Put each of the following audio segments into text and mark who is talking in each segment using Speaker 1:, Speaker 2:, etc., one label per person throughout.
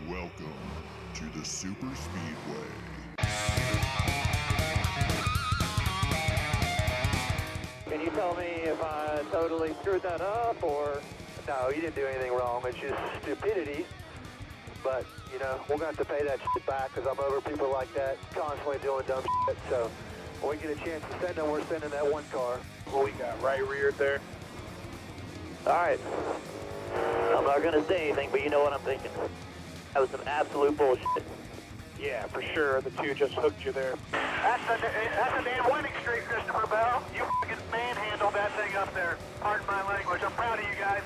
Speaker 1: Welcome to the Super Speedway.
Speaker 2: Can you tell me if I totally screwed that up or... No, you didn't do anything wrong. It's just stupidity. But, you know, we're going to have to pay that shit back because I'm over people like that constantly doing dumb shit. So when we get a chance to send them, we're sending that one car.
Speaker 3: What we got, right rear there?
Speaker 2: All right. I'm not going to say anything, but you know what I'm thinking. That was some absolute bullshit.
Speaker 3: Yeah, for sure. The two just hooked you there.
Speaker 2: That's a damn winning streak, Christopher Bell. You fucking manhandled that thing up there. Pardon my language. I'm proud of you guys.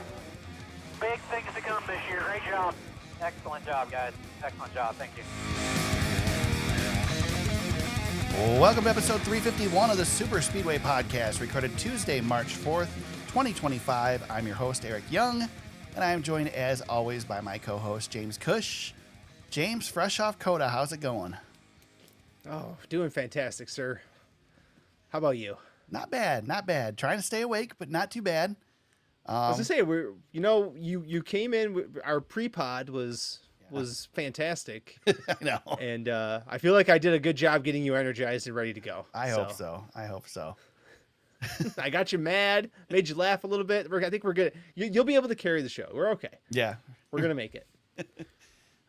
Speaker 2: Big things to come this year. Great job. Excellent job, guys. Excellent job. Thank you.
Speaker 4: Welcome to episode 351 of the Super Speedway Podcast, recorded Tuesday, March 4th, 2025. I'm your host, Eric Young, and I am joined, as always, by my co-host, James Cush. James, fresh off COTA, how's it going?
Speaker 5: Oh, doing fantastic, sir. How about you?
Speaker 4: Not bad, not bad. Trying to stay awake, but not too bad.
Speaker 5: I was gonna say, you came in. Our pre-pod was fantastic.
Speaker 4: I know,
Speaker 5: and I feel like I did a good job getting you energized and ready to go.
Speaker 4: I hope so.
Speaker 5: I got you mad, made you laugh a little bit. I think we're good. You'll be able to carry the show. We're okay.
Speaker 4: Yeah,
Speaker 5: we're gonna make it.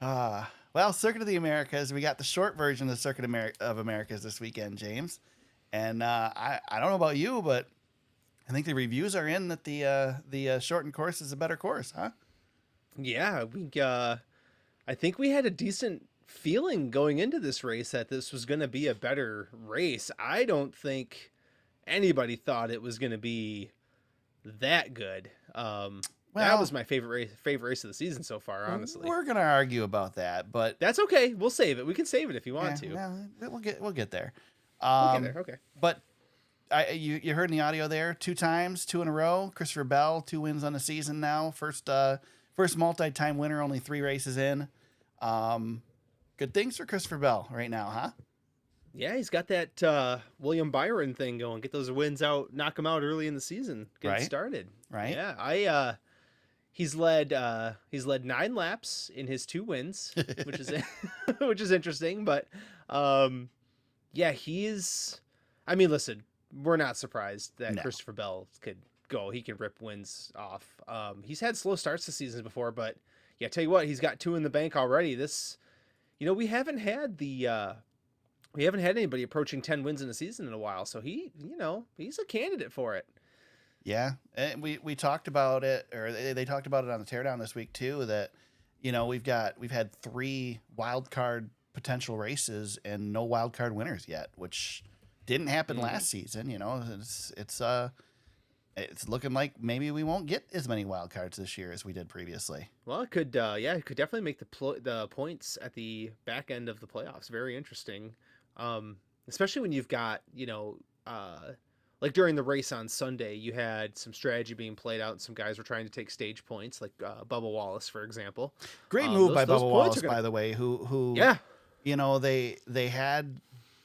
Speaker 4: Well, Circuit of the Americas. We got the short version of the Circuit of Americas this weekend, James. And I don't know about you, but I think the reviews are in that the shortened course is a better course, huh?
Speaker 5: Yeah, I think we had a decent feeling going into this race that this was going to be a better race. I don't think anybody thought it was going to be that good. That was my favorite race of the season so far, honestly.
Speaker 4: We're going to argue about that, but
Speaker 5: that's okay. We'll save it. We can save it if you want to.
Speaker 4: Well, we'll get there.
Speaker 5: We'll get there. Okay.
Speaker 4: But you heard in the audio there, 2 times, 2 in a row. Christopher Bell, 2 wins on the season now. First multi-time winner, only 3 races in. Good things for Christopher Bell right now, huh?
Speaker 5: Yeah, he's got that William Byron thing going. Get those wins out, knock him out early in the season. Get started.
Speaker 4: Right.
Speaker 5: Yeah, he's led 9 laps in his 2 wins, which is which is interesting. But yeah, I mean, listen, we're not surprised that Christopher Bell could go. He can rip wins off. He's had slow starts this season before, but yeah, tell you what, he's got 2 in the bank already. We haven't had anybody approaching 10 wins in a season in a while, so he's a candidate for it.
Speaker 4: Yeah, and we talked about it, or they talked about it on the teardown this week too. That we've had 3 wild card potential races and no wild card winners yet, which didn't happen last season. It's looking like maybe we won't get as many wild cards this year as we did previously.
Speaker 5: Well, it could definitely make the points at the back end of the playoffs very interesting, especially when you've got like during the race on Sunday, you had some strategy being played out and some guys were trying to take stage points, like Bubba Wallace, for example.
Speaker 4: Great move by Bubba Wallace, by the way, who they had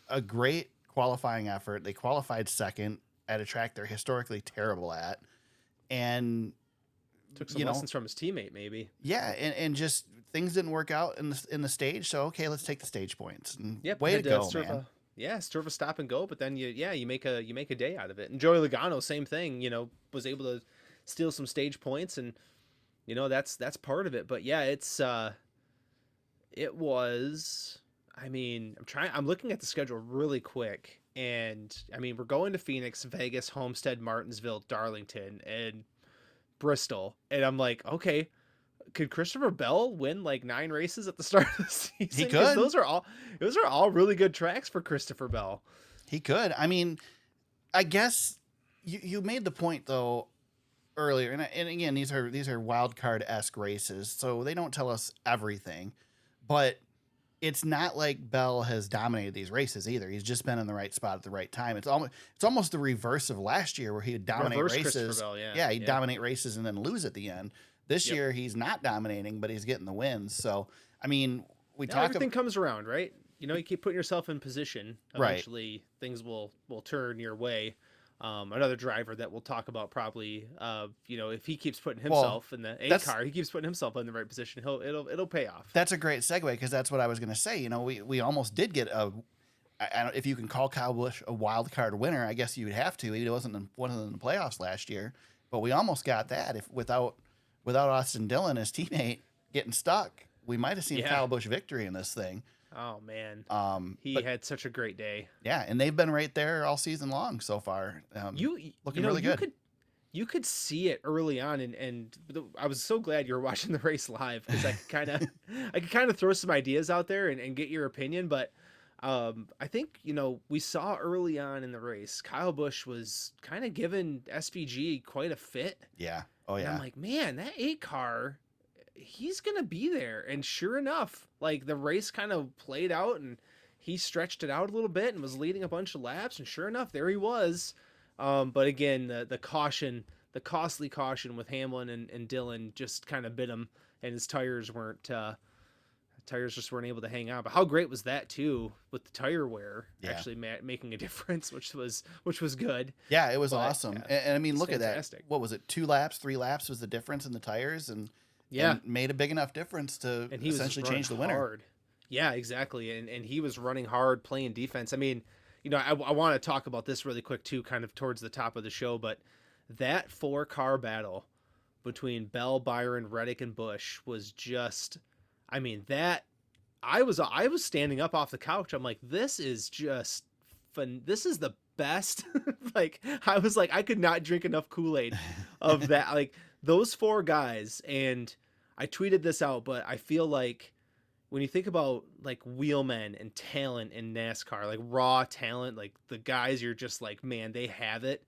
Speaker 4: a great qualifying effort. They qualified second at a track they're historically terrible at, and
Speaker 5: took some lessons from his teammate, maybe.
Speaker 4: Yeah, and just things didn't work out in the stage, so okay, let's take the stage points. And
Speaker 5: yep,
Speaker 4: way to go, man.
Speaker 5: Sort of a stop and go, but then you make a day out of it. And Joey Logano, same thing, was able to steal some stage points, and that's part of it. But yeah, it was. I mean, I'm looking at the schedule really quick, and I mean, we're going to Phoenix, Vegas, Homestead, Martinsville, Darlington, and Bristol, and I'm like, okay, could Christopher Bell win like 9 races at the start of the season?
Speaker 4: He could.
Speaker 5: Those are all really good tracks for Christopher Bell.
Speaker 4: He could. I mean, I guess you made the point though earlier, and again, these are wild card-esque races, so they don't tell us everything, but it's not like Bell has dominated these races either. He's just been in the right spot at the right time. It's almost the reverse of last year where he would dominate races.
Speaker 5: Bell,
Speaker 4: he'd dominate races and then lose at the end. This year he's not dominating, but he's getting the wins. So, I mean,
Speaker 5: everything comes around, right? You keep putting yourself in position. Eventually, things will turn your way. Another driver that we'll talk about probably, if he keeps putting himself in the 8 car, he keeps putting himself in the right position, it'll pay off.
Speaker 4: That's a great segue, because that's what I was going to say. We almost did get if you can call Kyle Busch a wild card winner, I guess you would have to. He wasn't one of them in the playoffs last year, but we almost got that. If without Austin Dillon, his teammate, getting stuck, we might have seen Kyle Busch victory in this thing.
Speaker 5: Oh man, he had such a great day.
Speaker 4: Yeah, and they've been right there all season long so far. Looking really good.
Speaker 5: You could see it early on, and I was so glad you were watching the race live, because I could kind of throw some ideas out there and get your opinion. But I think we saw early on in the race, Kyle Busch was kind of giving SVG quite a fit.
Speaker 4: Yeah. Oh yeah.
Speaker 5: And I'm like, man, that 8 car, he's going to be there. And sure enough, like the race kind of played out and he stretched it out a little bit and was leading a bunch of laps. And sure enough, there he was. But again, the costly caution with Hamlin and Dillon just kind of bit him, and his tires just weren't able to hang on. But how great was that too, with the tire wear actually making a difference, which was good.
Speaker 4: Yeah, it was awesome.
Speaker 5: Yeah,
Speaker 4: and I mean, look
Speaker 5: fantastic.
Speaker 4: At that. What was it? 2 laps, 3 laps was the difference in the tires, and made a big enough difference to essentially change the winner.
Speaker 5: Hard. Yeah, exactly. And he was running hard, playing defense. I mean, I want to talk about this really quick too, kind of towards the top of the show, but that 4-car battle between Bell, Byron, Reddick, and Busch was just, I mean, that I was standing up off the couch. I'm like, this is just fun. This is the best. Like, I was like, I could not drink enough Kool-Aid of that. Like, those 4 guys, and I tweeted this out, but I feel like when you think about like wheelmen and talent in NASCAR, like raw talent, like the guys you're just like, man, they have it.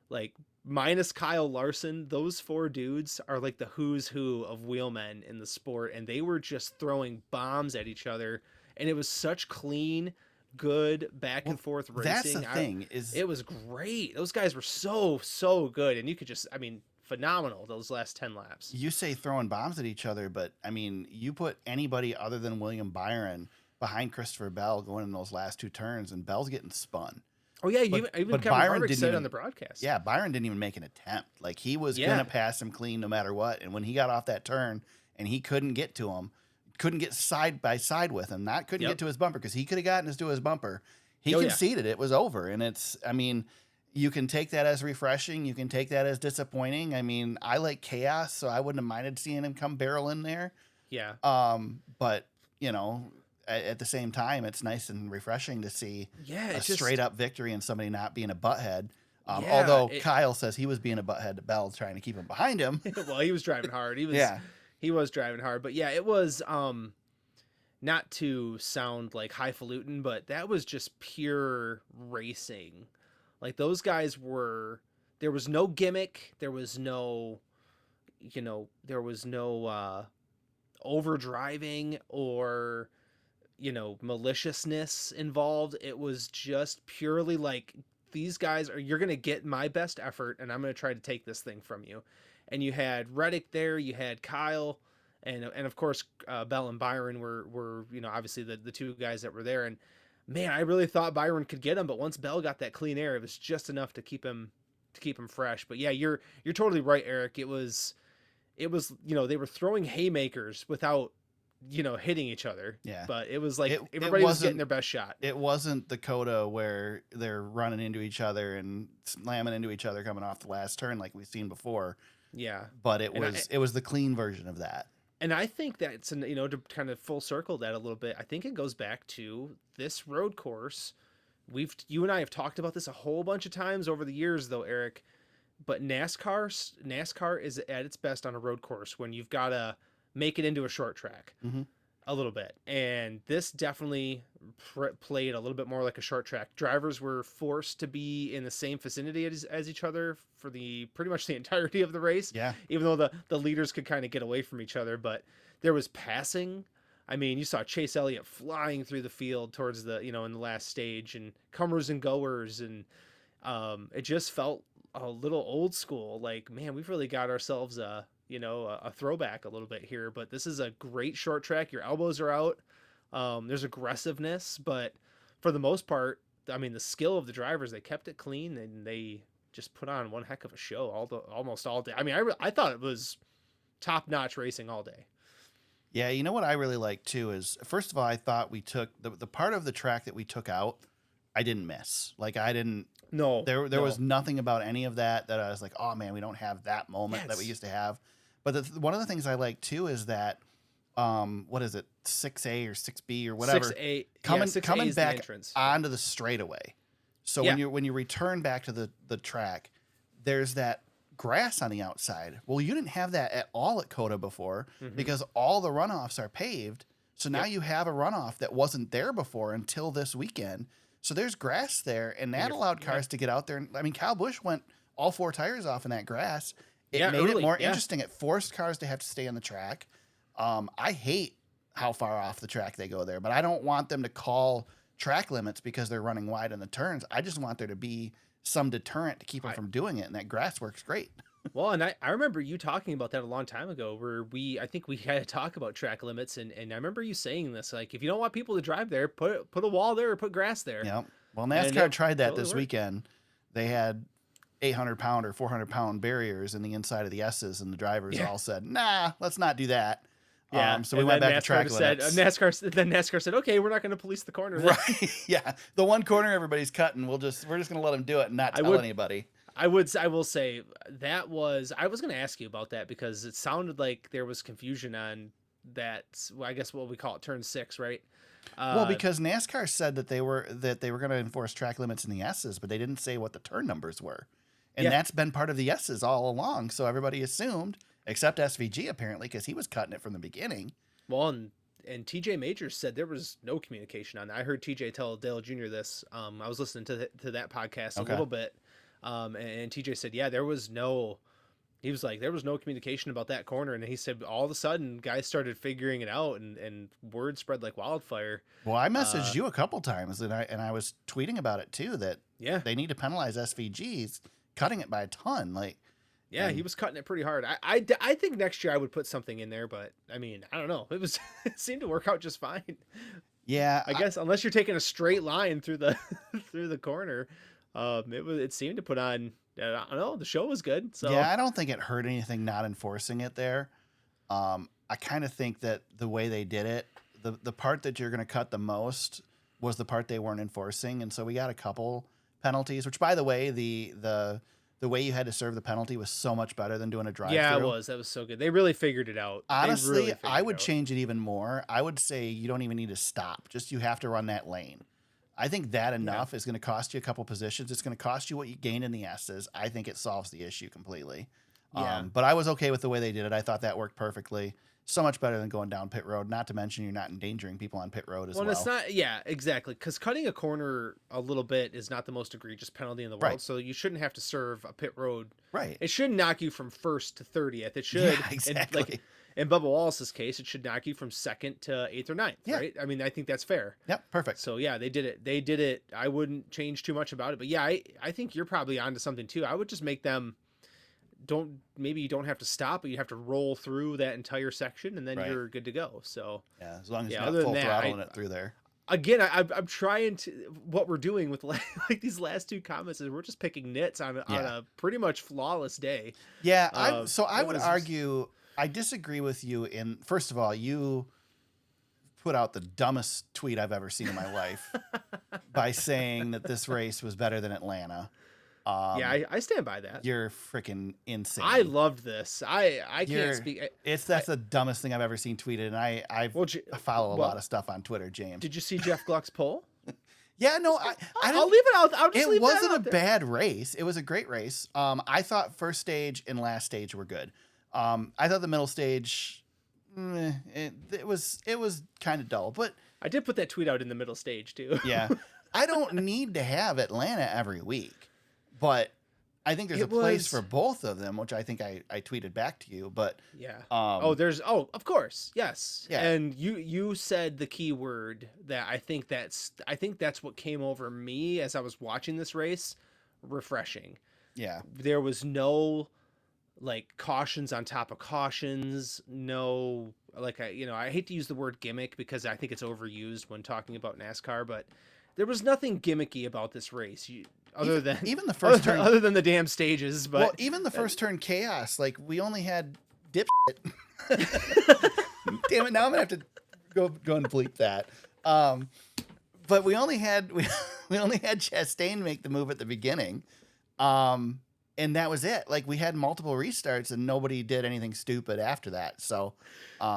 Speaker 5: Like, minus Kyle Larson, those 4 dudes are like the who's who of wheelmen in the sport, and they were just throwing bombs at each other, and it was such clean, good back and forth racing.
Speaker 4: That's the thing.
Speaker 5: It was great. Those guys were so good, and you could just, I mean, phenomenal those last 10 laps.
Speaker 4: You say throwing bombs at each other, but I mean, you put anybody other than William Byron behind Christopher Bell going in those last 2 turns, and Bell's getting spun.
Speaker 5: Oh yeah, even Kevin
Speaker 4: Byron
Speaker 5: Harvick said on the broadcast.
Speaker 4: Yeah, Byron didn't even make an attempt. Like, he was gonna pass him clean no matter what. And when he got off that turn and he couldn't get to him, couldn't get side by side with him, couldn't get to his bumper, because he could have gotten to his bumper. He conceded. It was over. And it's, I mean, you can take that as refreshing. You can take that as disappointing. I mean, I like chaos, so I wouldn't have minded seeing him come barrel in there.
Speaker 5: Yeah.
Speaker 4: But at the same time, it's nice and refreshing to see a straight up victory and somebody not being a butthead. Although Kyle says he was being a butthead to Bell, trying to keep him behind him.
Speaker 5: Well, he was driving hard. He was driving hard. But yeah, it was not to sound like highfalutin, but that was just pure racing. Like, those guys there was no gimmick. There was no, over driving or maliciousness involved. It was just purely like, these guys you're going to get my best effort, and I'm going to try to take this thing from you. And you had Reddick there, you had Kyle, and of course, Bell and Byron were obviously the 2 guys that were there. And man, I really thought Byron could get him, but once Bell got that clean air, it was just enough to keep him fresh. But yeah, you're totally right, Eric. It was, they were throwing haymakers without, hitting each other. Yeah. But it was like everybody was getting their best shot.
Speaker 4: It wasn't the COTA where they're running into each other and slamming into each other coming off the last turn like we've seen before.
Speaker 5: Yeah.
Speaker 4: But it was the clean version of that.
Speaker 5: And I think that's, to kind of full circle that a little bit, I think it goes back to this road course. You and I have talked about this a whole bunch of times over the years, though, Eric. But NASCAR is at its best on a road course when you've got to make it into a short track a little bit. And this definitely played a little bit more like a short track. Drivers were forced to be in the same vicinity as each other for pretty much the entirety of the race.
Speaker 4: Yeah.
Speaker 5: Even though the leaders could kind of get away from each other, but there was passing. I mean, you saw Chase Elliott flying through the field towards the, in the last stage, and comers and goers. And it just felt a little old school. Like, man, we've really got ourselves a throwback a little bit here, but this is a great short track. Your elbows are out. There's aggressiveness, but for the most part, the skill of the drivers, they kept it clean and they just put on one heck of a show almost all day. I mean, I thought it was top-notch racing all day.
Speaker 4: Yeah, you know what I really like too is, first of all, I thought we took the part of the track that we took out, I didn't miss. Like I didn't.
Speaker 5: No,
Speaker 4: there
Speaker 5: no.
Speaker 4: was nothing about any of that I was like, oh man, we don't have that moment that we used to have. But one of the things I like too is that, what is it, 6A or 6B or whatever,
Speaker 5: 6A,
Speaker 4: coming back
Speaker 5: entrance
Speaker 4: onto the straightaway. So when you return back to the track, there's that grass on the outside. Well, you didn't have that at all at COTA before because all the runoffs are paved. So now you have a runoff that wasn't there before until this weekend. So there's grass there, and that allowed cars to get out there. And I mean, Kyle Busch went all 4 tires off in that grass. It made it more interesting. It forced cars to have to stay on the track. I hate how far off the track they go there, but I don't want them to call track limits because they're running wide in the turns. I just want there to be some deterrent to keep them from doing it, and that grass works great.
Speaker 5: Well, and I remember you talking about that a long time ago, where I think we had to talk about track limits, and I remember you saying this, like, if you don't want people to drive there, put a wall there or put grass there.
Speaker 4: Yeah. Well, NASCAR tried that this weekend. They had 800-pound or 400-pound barriers in the inside of the S's, and the drivers all said, "Nah, let's not do that."
Speaker 5: Yeah.
Speaker 4: So we went back to track limits.
Speaker 5: NASCAR said, "Okay, we're not going to police the corner." Then.
Speaker 4: Right. Yeah. The one corner everybody's cutting, we're just going to let them do it and not tell anybody.
Speaker 5: I will say I was going to ask you about that because it sounded like there was confusion on that. Well, I guess what we call it turn 6, right?
Speaker 4: Well, because NASCAR said that they were going to enforce track limits in the S's, but they didn't say what the turn numbers were. And that's been part of the S's all along. So everybody assumed, except SVG apparently, because he was cutting it from the beginning.
Speaker 5: Well, and TJ Majors said there was no communication on that. I heard TJ tell Dale Jr. this. I was listening to that podcast a little bit. And TJ said, yeah, there was no communication about that corner. And he said, all of a sudden guys started figuring it out and word spread like wildfire.
Speaker 4: Well, I messaged you a couple times and I was tweeting about it too, that they need to penalize SVGs cutting it by a ton. Like,
Speaker 5: he was cutting it pretty hard. I think next year I would put something in there, but I mean, I don't know. It seemed to work out just fine.
Speaker 4: Yeah.
Speaker 5: I guess unless you're taking a straight line through the corner. It seemed to put on, I don't know, the show was good. So
Speaker 4: yeah, I don't think it hurt anything not enforcing it there. I kind of think that the way they did it, the part that you're going to cut the most was the part they weren't enforcing, and so we got a couple penalties. Which, by the way, the way you had to serve the penalty was so much better than doing a drive-through.
Speaker 5: Yeah, it was. That was so good. They really figured it out.
Speaker 4: Honestly, I would change it even more. I would say you don't even need to stop. Just you have to run that lane. I think that enough is going to cost you a couple positions. It's going to cost you what you gain in the S's. I think it solves the issue completely.
Speaker 5: Yeah.
Speaker 4: But I was okay with the way they did it. I thought that worked perfectly. So much better than going down pit road. Not to mention you're not endangering people on pit road as well.
Speaker 5: Well, it's not. Yeah, exactly. Because cutting a corner a little bit is not the most egregious penalty in the world.
Speaker 4: Right.
Speaker 5: So you shouldn't have to serve a pit road.
Speaker 4: Right.
Speaker 5: It shouldn't knock you from 1st to 30th. It should.
Speaker 4: Yeah, exactly.
Speaker 5: In Bubba Wallace's case, it should knock you from 2nd to 8th or 9th, right? I mean, I think that's fair.
Speaker 4: Yep, perfect.
Speaker 5: So, yeah, they did it. I wouldn't change too much about it. But, yeah, I think you're probably onto something, too. I would just make them maybe you don't have to stop, but you have to roll through that entire section, and then you're good to go. So,
Speaker 4: yeah, as long as you're not full throttling it through there.
Speaker 5: Again, I'm trying to, what we're doing with like these last 2 comments is we're just picking nits on a pretty much flawless day.
Speaker 4: Yeah, I would argue... I disagree with you in, first of all, you put out the dumbest tweet I've ever seen in my life by saying that this race was better than Atlanta.
Speaker 5: I stand by that.
Speaker 4: You're freaking insane.
Speaker 5: I loved this. I can't speak.
Speaker 4: That's the dumbest thing I've ever seen tweeted. And I follow a lot of stuff on Twitter, James.
Speaker 5: Did you see Jeff Gluck's poll?
Speaker 4: Yeah, no,
Speaker 5: I'll leave it out. I'll just leave
Speaker 4: it wasn't a
Speaker 5: there.
Speaker 4: bad race. It was a great race. I thought first stage and last stage were good. I thought the middle stage, it was kind of dull, but
Speaker 5: I did put that tweet out in the middle stage too.
Speaker 4: Yeah, I don't need to have Atlanta every week, but I think there's a place for both of them, which I think I tweeted back to you. But
Speaker 5: yeah, of course, yes. Yeah. And you said the key word that I think that's what came over me as I was watching this race, refreshing.
Speaker 4: Yeah,
Speaker 5: there was no like cautions on top of cautions. No, like I hate to use the word gimmick because I think it's overused when talking about NASCAR, but there was nothing gimmicky about this race. Other than
Speaker 4: even the first turn,
Speaker 5: other than the damn stages, but
Speaker 4: well, even the first turn chaos, like we only had dipshit. Damn it! Now I'm gonna have to go and bleep that. But we only had Chastain make the move at the beginning, and that was it. Like we had multiple restarts, and nobody did anything stupid after that. So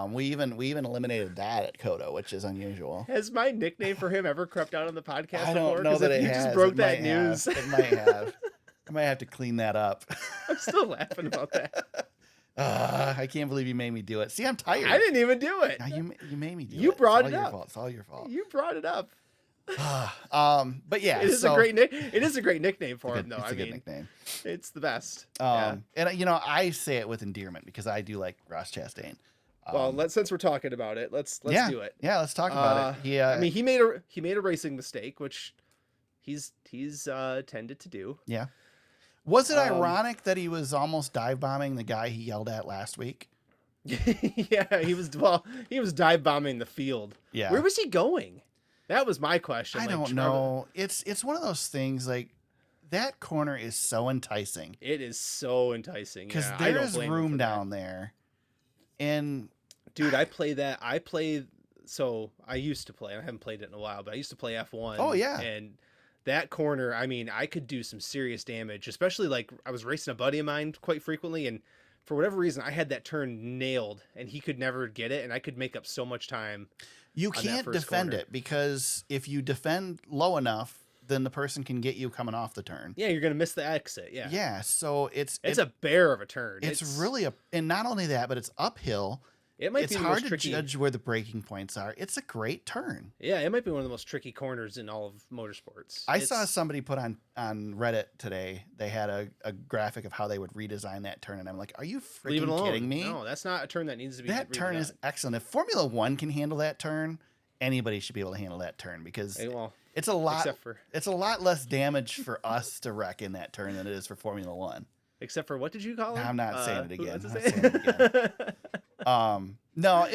Speaker 4: we even eliminated that at COTA, which is unusual.
Speaker 5: Has my nickname for him ever crept out on the podcast
Speaker 4: I
Speaker 5: before?
Speaker 4: don't know that
Speaker 5: if
Speaker 4: it
Speaker 5: you
Speaker 4: has.
Speaker 5: just broke
Speaker 4: It
Speaker 5: that
Speaker 4: might
Speaker 5: news.
Speaker 4: Have. It might have. I might have to clean that up.
Speaker 5: I'm still laughing about that.
Speaker 4: I can't believe you made me do it. See, I'm tired.
Speaker 5: I didn't even do it.
Speaker 4: No, you made me do it.
Speaker 5: You brought
Speaker 4: it's
Speaker 5: it
Speaker 4: all
Speaker 5: up.
Speaker 4: Your fault. It's all your fault.
Speaker 5: You brought it up.
Speaker 4: But yeah,
Speaker 5: It is a great nickname for him, though.
Speaker 4: It's a good nickname.
Speaker 5: It's the best.
Speaker 4: And I say it with endearment because I do like Ross Chastain.
Speaker 5: Well, since we're talking about it, let's do it.
Speaker 4: Yeah, let's talk about it.
Speaker 5: I mean, he made a racing mistake, which he's tended to do.
Speaker 4: Yeah. Was it ironic that he was almost dive bombing the guy he yelled at last week?
Speaker 5: Yeah, he was dive bombing the field.
Speaker 4: Yeah.
Speaker 5: Where was he going? That was my question.
Speaker 4: I don't know. It's one of those things like that corner is so enticing.
Speaker 5: It is so enticing
Speaker 4: because
Speaker 5: yeah,
Speaker 4: there is room down there. And
Speaker 5: dude, so I used to play. I haven't played it in a while, but I used to play F1.
Speaker 4: Oh yeah.
Speaker 5: And that corner, I mean, I could do some serious damage, especially like I was racing a buddy of mine quite frequently, and for whatever reason, I had that turn nailed, and he could never get it, and I could make up so much time.
Speaker 4: You can't defend it because if you defend low enough, then the person can get you coming off the turn.
Speaker 5: Yeah, you're gonna miss the exit. Yeah.
Speaker 4: Yeah. So it's
Speaker 5: a bear of a turn.
Speaker 4: It's really and not only that, but it's uphill.
Speaker 5: It might
Speaker 4: it's
Speaker 5: be the
Speaker 4: hard
Speaker 5: most
Speaker 4: to
Speaker 5: tricky.
Speaker 4: judge where the braking points are. It's a great turn.
Speaker 5: Yeah, it might be one of the most tricky corners in all of motorsports.
Speaker 4: I saw somebody put on Reddit today. They had a graphic of how they would redesign that turn, and I'm like, are you freaking kidding me?
Speaker 5: No, that's not a turn that needs to be.
Speaker 4: That turn is excellent. If Formula One can handle that turn, anybody should be able to handle that turn because it's a lot less damage for us to wreck in that turn than it is for Formula One.
Speaker 5: Except for what did you call it?
Speaker 4: I'm not saying it again. No,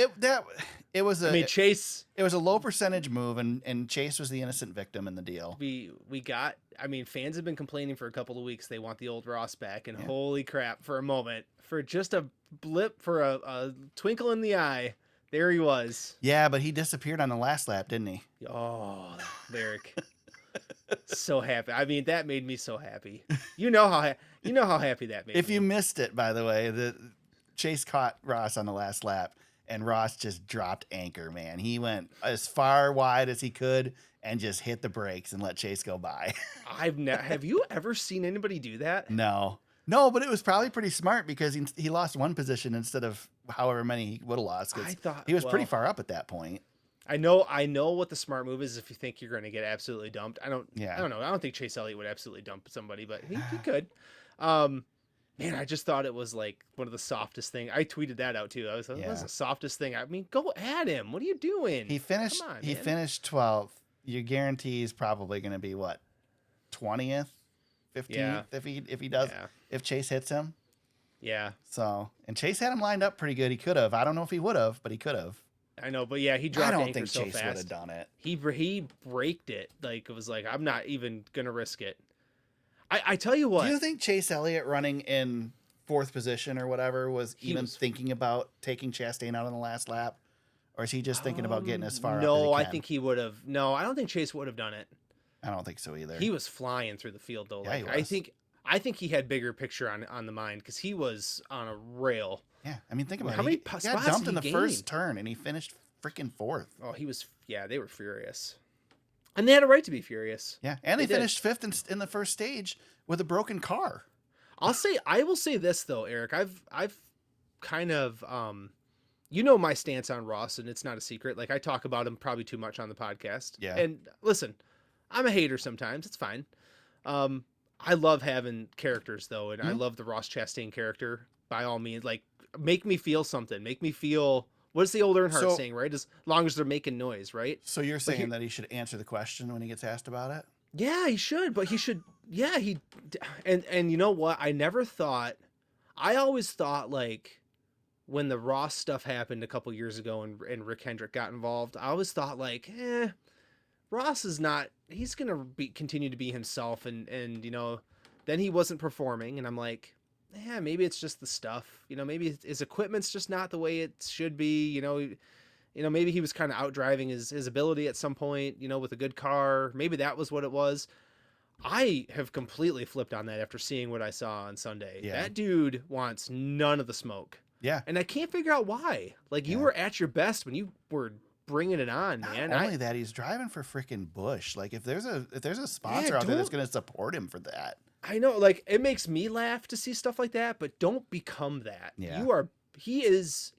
Speaker 4: it was a.
Speaker 5: I mean, Chase.
Speaker 4: It was a low percentage move, and Chase was the innocent victim in the deal.
Speaker 5: We got. I mean, fans have been complaining for a couple of weeks. They want the old Ross back, and holy crap! For a moment, for just a blip, for a twinkle in the eye, there he was.
Speaker 4: Yeah, but he disappeared on the last lap, didn't he?
Speaker 5: Oh, Derek. So happy. I mean, that made me so happy. You know how happy that made me.
Speaker 4: If you missed it, by the way, Chase caught Ross on the last lap, and Ross just dropped anchor, man. He went as far wide as he could and just hit the brakes and let Chase go by.
Speaker 5: Have you ever seen anybody do that?
Speaker 4: No, but it was probably pretty smart because he lost one position instead of however many he would have lost.
Speaker 5: I thought
Speaker 4: he was pretty far up at that point.
Speaker 5: I know what the smart move is if you think you're going to get absolutely dumped. I don't know. I don't think Chase Elliott would absolutely dump somebody, but he could. Man, I just thought it was like one of the softest thing. I tweeted that out too. I was like, that's the softest thing. I mean, go at him. What are you doing?
Speaker 4: He finished. Come on, he finished 12th. Your guarantee is probably going to be what, 20th, 15th if he does if Chase hits him.
Speaker 5: Yeah.
Speaker 4: So and Chase had him lined up pretty good. He could have. I don't know if he would have, but he could have.
Speaker 5: I know, but yeah, he dropped anchor so fast.
Speaker 4: I don't think Chase would have done it.
Speaker 5: He braked it. Like, it was like, I'm not even going to risk it. I tell you what.
Speaker 4: Do you think Chase Elliott running in 4th position or whatever was thinking about taking Chastain out on the last lap? Or is he just thinking about getting as far up as he can?
Speaker 5: I think he would have. No, I don't think Chase would have done it.
Speaker 4: I don't think so either.
Speaker 5: He was flying through the field, though.
Speaker 4: Yeah,
Speaker 5: like,
Speaker 4: he was.
Speaker 5: I think he had bigger picture on the mind because he was on a rail.
Speaker 4: Yeah, I mean, think about it.
Speaker 5: How many
Speaker 4: he got dumped in the first turn, and he finished freaking 4th.
Speaker 5: Oh, he was. Yeah, they were furious, and they had a right to be furious.
Speaker 4: Yeah, and they finished 5th in the first stage with a broken car.
Speaker 5: I will say this though, Eric. I've kind of you know my stance on Ross, and it's not a secret. Like, I talk about him probably too much on the podcast.
Speaker 4: Yeah.
Speaker 5: And listen, I'm a hater sometimes. It's fine. I love having characters though, and I love the Ross Chastain character. By all means, like, make me feel something. Make me feel. What is the old Earnhardt saying, right? As long as they're making noise, right?
Speaker 4: So you're saying that he should answer the question when he gets asked about it?
Speaker 5: Yeah, he should, but he should. Yeah, and you know what? I always thought, like, when the Ross stuff happened a couple years ago and Rick Hendrick got involved, I always thought, like, Ross is not. He's gonna continue to be himself, and then he wasn't performing, and I'm like, yeah, maybe it's just the stuff. Maybe his equipment's just not the way it should be. Maybe he was kind of out driving his ability at some point. With a good car, maybe that was what it was. I have completely flipped on that after seeing what I saw on Sunday.
Speaker 4: Yeah.
Speaker 5: That dude wants none of the smoke.
Speaker 4: Yeah.
Speaker 5: And I can't figure out why. Like, you were at your best when you were bringing it on, man.
Speaker 4: Not only that, he's driving for freaking Busch. Like, if there's a sponsor out there that's going to support him for that.
Speaker 5: I know, like, it makes me laugh to see stuff like that, but don't become that.
Speaker 4: Yeah.
Speaker 5: He is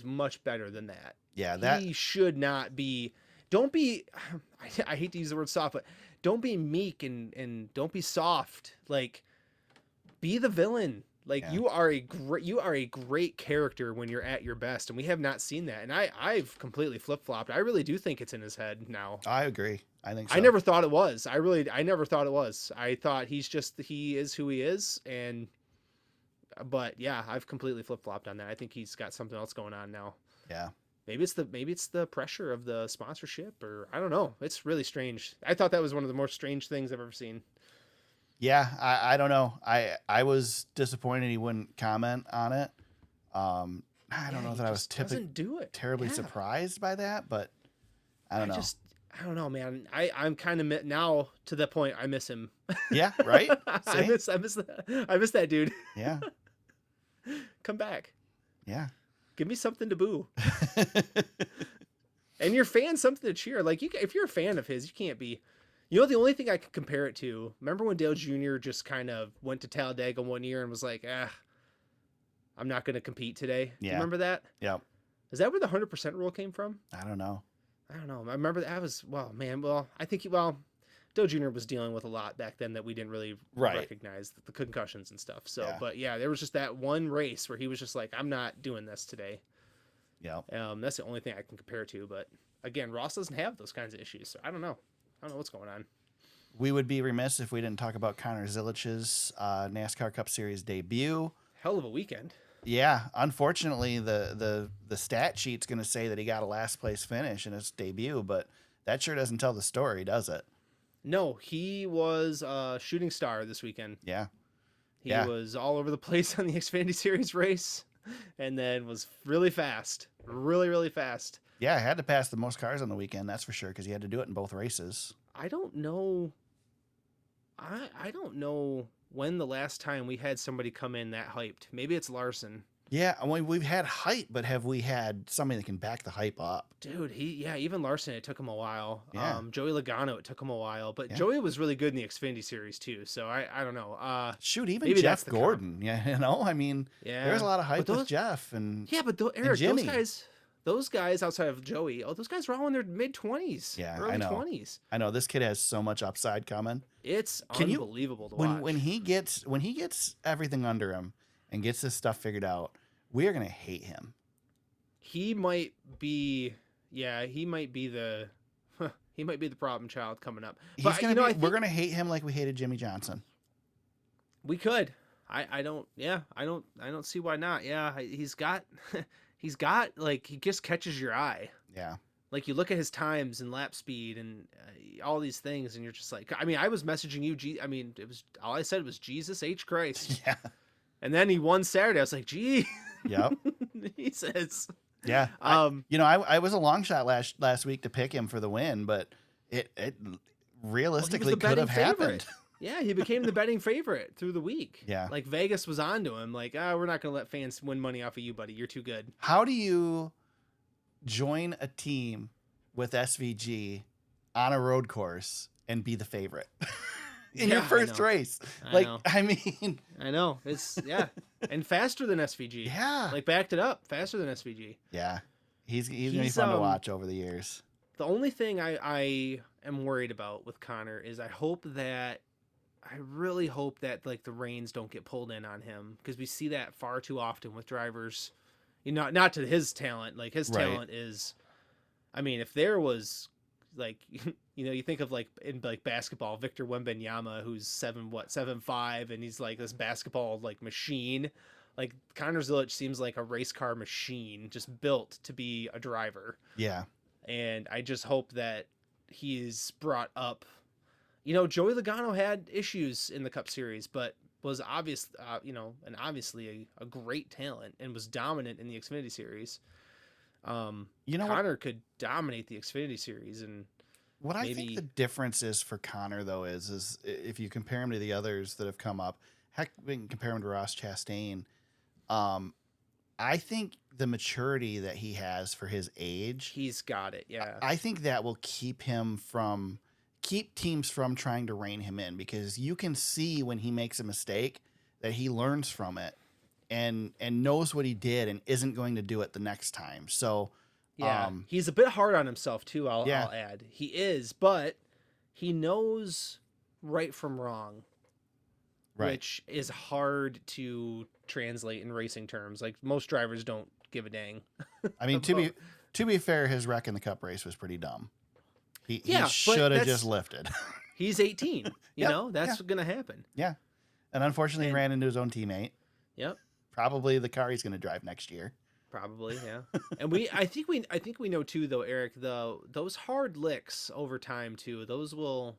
Speaker 5: much better than that.
Speaker 4: Yeah,
Speaker 5: he should not be. Don't be. I hate to use the word soft, but don't be meek and don't be soft. Like, be the villain. Like, you are a great character when you're at your best, and we have not seen that. And I've completely flip-flopped. I really do think it's in his head now.
Speaker 4: I agree. I think so.
Speaker 5: I never thought it was. I never thought it was. I thought he is who he is, but yeah, I've completely flip-flopped on that. I think he's got something else going on now.
Speaker 4: Yeah.
Speaker 5: Maybe it's the pressure of the sponsorship, or I don't know. It's really strange. I thought that was one of the more strange things I've ever seen.
Speaker 4: Yeah, I don't know. I was disappointed he wouldn't comment on it. I don't know that I was terribly surprised by that, but I don't know.
Speaker 5: I don't know, man. I'm kind of now to the point I miss him.
Speaker 4: Yeah, right.
Speaker 5: I miss that dude.
Speaker 4: Yeah.
Speaker 5: Come back.
Speaker 4: Yeah.
Speaker 5: Give me something to boo. And your fans something to cheer. Like, if you're a fan of his, you can't be. The only thing I could compare it to, remember when Dale Jr. just kind of went to Talladega one year and was like, I'm not going to compete today.
Speaker 4: Yeah.
Speaker 5: Do you remember that?
Speaker 4: Yep.
Speaker 5: Is that where the 100% rule came from?
Speaker 4: I don't know.
Speaker 5: I remember that was, I think Dale Jr. was dealing with a lot back then that we didn't really recognize, the concussions and stuff. So, But yeah, there was just that one race where he was just like, I'm not doing this today.
Speaker 4: Yeah.
Speaker 5: That's the only thing I can compare to. But again, Ross doesn't have those kinds of issues. So I don't know what's going on.
Speaker 4: We would be remiss if we didn't talk about Connor Zilich's NASCAR Cup Series debut.
Speaker 5: Hell of a weekend.
Speaker 4: Yeah, unfortunately, the stat sheet's going to say that he got a last place finish in his debut, but that sure doesn't tell the story, does it?
Speaker 5: No, he was a shooting star this weekend.
Speaker 4: Yeah.
Speaker 5: He was all over the place on the Xfinity Series race, and then was really fast. Really, really fast.
Speaker 4: Yeah, I had to pass the most cars on the weekend, that's for sure, because he had to do it in both races.
Speaker 5: I don't know. I don't know when the last time we had somebody come in that hyped. Maybe it's Larson.
Speaker 4: Yeah, I mean, we've had hype, but have we had somebody that can back the hype up?
Speaker 5: Dude, even Larson, it took him a while.
Speaker 4: Yeah.
Speaker 5: Joey Logano, it took him a while, but Joey was really good in the Xfinity Series too. So I don't know.
Speaker 4: Shoot, even Jeff Gordon. I mean, there's a lot of hype with Jeff and
Speaker 5: but Eric, those guys outside of Joey, those guys were all in their mid-20s, early 20s.
Speaker 4: I know this kid has so much upside coming.
Speaker 5: It's unbelievable to watch.
Speaker 4: When he gets everything under him and gets this stuff figured out, we are gonna hate him.
Speaker 5: He might be the problem child coming up.
Speaker 4: We're gonna hate him like we hated Jimmy Johnson.
Speaker 5: We could. I don't see why not. Yeah, he's got like, he just catches your eye.
Speaker 4: Yeah.
Speaker 5: Like, you look at his times and lap speed and all these things, and you're just like, I mean, I was messaging you. It was all I said was Jesus H Christ.
Speaker 4: Yeah.
Speaker 5: And then he won Saturday. I was like, gee.
Speaker 4: Yep.
Speaker 5: Jesus.
Speaker 4: Yeah. I was a long shot last week to pick him for the win, but it realistically could have happened.
Speaker 5: Yeah, he became the betting favorite through the week.
Speaker 4: Yeah.
Speaker 5: Like, Vegas was on to him. Like, we're not going to let fans win money off of you, buddy. You're too good.
Speaker 4: How do you join a team with SVG on a road course and be the favorite in your first race? I
Speaker 5: know. It's, and faster than SVG.
Speaker 4: Yeah.
Speaker 5: Like, backed it up faster than SVG.
Speaker 4: Yeah. He's going to be fun to watch over the years.
Speaker 5: The only thing I am worried about with Connor is I really hope that like the reins don't get pulled in on him, because we see that far too often with drivers. Not to his talent. Like, his talent is, I mean, if there was like, you think of like in like basketball, Victor Wembanyama, who's 7'5", and he's like this basketball like machine. Like, Connor Zilisch seems like a race car machine, just built to be a driver.
Speaker 4: Yeah.
Speaker 5: And I just hope that he's brought up. You know, Joey Logano had issues in the Cup Series, but was obviously a great talent and was dominant in the Xfinity Series. Connor could dominate the Xfinity Series, and
Speaker 4: what I think the difference is for Connor though is if you compare him to the others that have come up, heck, we can compare him to Ross Chastain. I think the maturity that he has for his age,
Speaker 5: he's got it. Yeah,
Speaker 4: I think that will keep teams from trying to rein him in, because you can see when he makes a mistake that he learns from it and knows what he did and isn't going to do it the next time. So
Speaker 5: yeah, he's a bit hard on himself too. I'll add, he is, but he knows right from wrong, right, which is hard to translate in racing terms. Like, most drivers don't give a dang.
Speaker 4: I mean, to be fair, his wreck in the Cup race was pretty dumb. He should have just lifted.
Speaker 5: He's 18. You know, that's going to happen.
Speaker 4: Yeah. And unfortunately, he ran into his own teammate.
Speaker 5: Yep.
Speaker 4: Probably the car he's going to drive next year.
Speaker 5: Probably, yeah. And I think we know too, though, Eric, those hard licks over time too, those will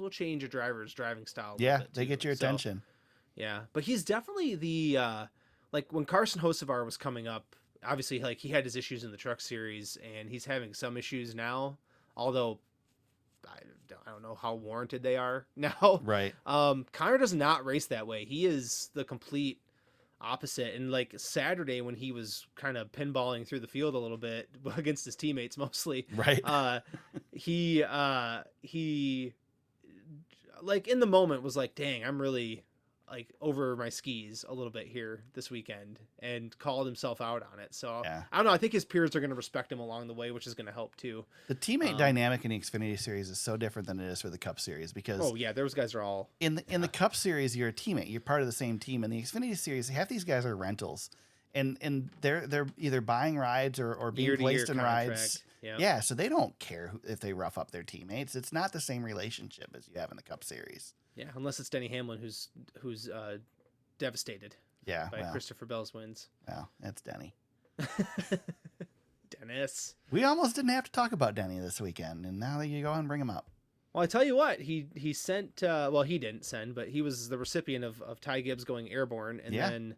Speaker 5: change a driver's driving style.
Speaker 4: Yeah, they get your attention.
Speaker 5: Yeah. But he's definitely the like when Carson Hocevar was coming up, obviously, like, he had his issues in the Truck Series, and he's having some issues now. Although I don't know how warranted they are now. Right. Connor does not race that way. He is the complete opposite. And like Saturday, when he was kind of pinballing through the field a little bit against his teammates mostly. Right. He like in the moment was like, dang, I'm really like over my skis a little bit here this weekend, and called himself out on it. So I don't know. I think his peers are going to respect him along the way, which is going to help too. The teammate
Speaker 4: dynamic in the Xfinity Series is so different than it is for the Cup Series, because
Speaker 5: those guys are all
Speaker 4: in the Cup Series, you're a teammate, you're part of the same team. In the Xfinity Series, half these guys are rentals, and they're either buying rides or being placed in rides. Yeah, so they don't care if they rough up their teammates. It's not the same relationship as you have in the Cup Series.
Speaker 5: Yeah, unless it's Denny Hamlin who's devastated. By Christopher Bell's wins.
Speaker 4: Well, that's Denny.
Speaker 5: Dennis.
Speaker 4: We almost didn't have to talk about Denny this weekend, and now that you go and bring him up.
Speaker 5: Well, I tell you what, he sent. Well, he didn't send, but he was the recipient of Ty Gibbs going airborne, and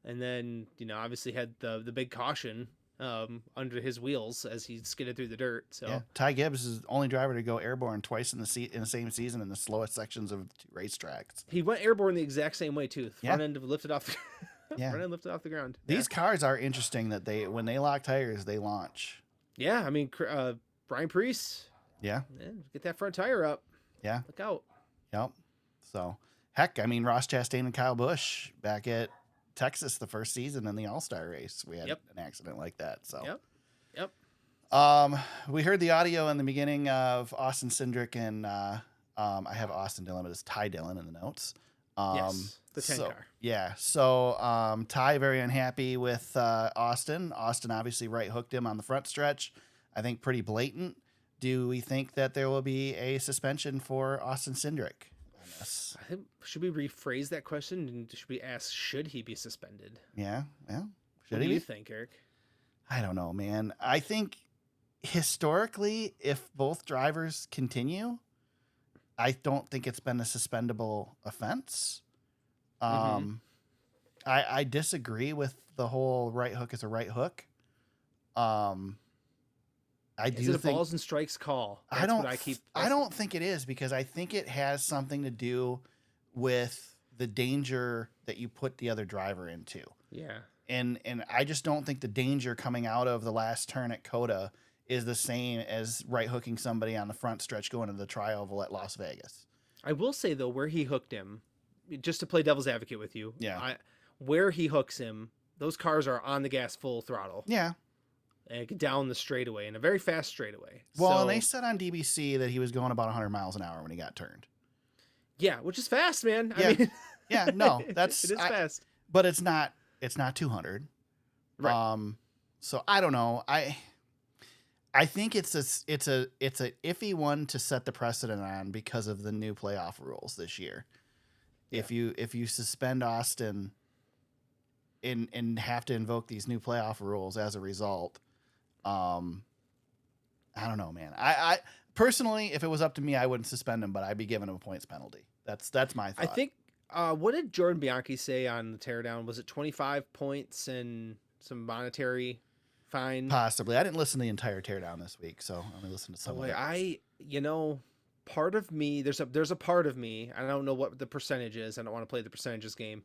Speaker 5: then obviously had the big caution under his wheels as he skidded through the dirt. So
Speaker 4: Ty Gibbs is the only driver to go airborne twice in the same season in the slowest sections of two racetracks.
Speaker 5: He went airborne the exact same way too. Front end lifted off. Front end lifted off the ground.
Speaker 4: These cars are interesting that when they lock tires, they launch.
Speaker 5: Yeah, I mean, Brian Prix.
Speaker 4: Yeah,
Speaker 5: get that front tire up.
Speaker 4: Yeah,
Speaker 5: look out.
Speaker 4: Yep. So heck, I mean, Ross Chastain and Kyle Busch back at Texas the first season in the All-Star race, we had an accident like that. So we heard the audio in the beginning of Austin Cindric and I have Austin Dillon, but it's Ty Dillon in the notes.
Speaker 5: The 10 car.
Speaker 4: Yeah. So Ty very unhappy with Austin. Austin obviously right hooked him on the front stretch. I think pretty blatant. Do we think that there will be a suspension for Austin Cindric?
Speaker 5: I think, should we rephrase that question, and should we ask, should he be suspended?
Speaker 4: Yeah. Well,
Speaker 5: what do you think, Eric?
Speaker 4: I don't know, man. I think historically, if both drivers continue, I don't think it's been a suspendable offense. I disagree with the whole right hook is a right hook.
Speaker 5: Is it a balls and strikes call? That's
Speaker 4: I don't think it is, because I think it has something to do with the danger that you put the other driver into.
Speaker 5: Yeah.
Speaker 4: And I just don't think the danger coming out of the last turn at COTA is the same as right hooking somebody on the front stretch going to the tri-oval at Las Vegas.
Speaker 5: I will say, though, where he hooked him, just to play devil's advocate with you, where he hooks him, those cars are on the gas full throttle.
Speaker 4: Yeah.
Speaker 5: And down the straightaway, in a very fast straightaway.
Speaker 4: Well, and they said on DBC that he was going about 100 miles an hour when he got turned.
Speaker 5: Yeah, which is fast, man. I mean,
Speaker 4: no, that's
Speaker 5: it is fast,
Speaker 4: but it's not 200.
Speaker 5: Right.
Speaker 4: So I don't know. I think it's a iffy one to set the precedent on because of the new playoff rules this year. Yeah. If you suspend Austin and have to invoke these new playoff rules as a result, I I don't know, man. I personally, if it was up to me, I wouldn't suspend him, but I'd be giving him a points penalty. That's my thought.
Speaker 5: I think. What did Jordan Bianchi say on the teardown? Was it 25 points and some monetary fine?
Speaker 4: Possibly. I didn't listen to the entire teardown this week, so I only listened to some of it.
Speaker 5: Part of me, there's a part of me, I don't know what the percentage is. I don't want to play the percentages game.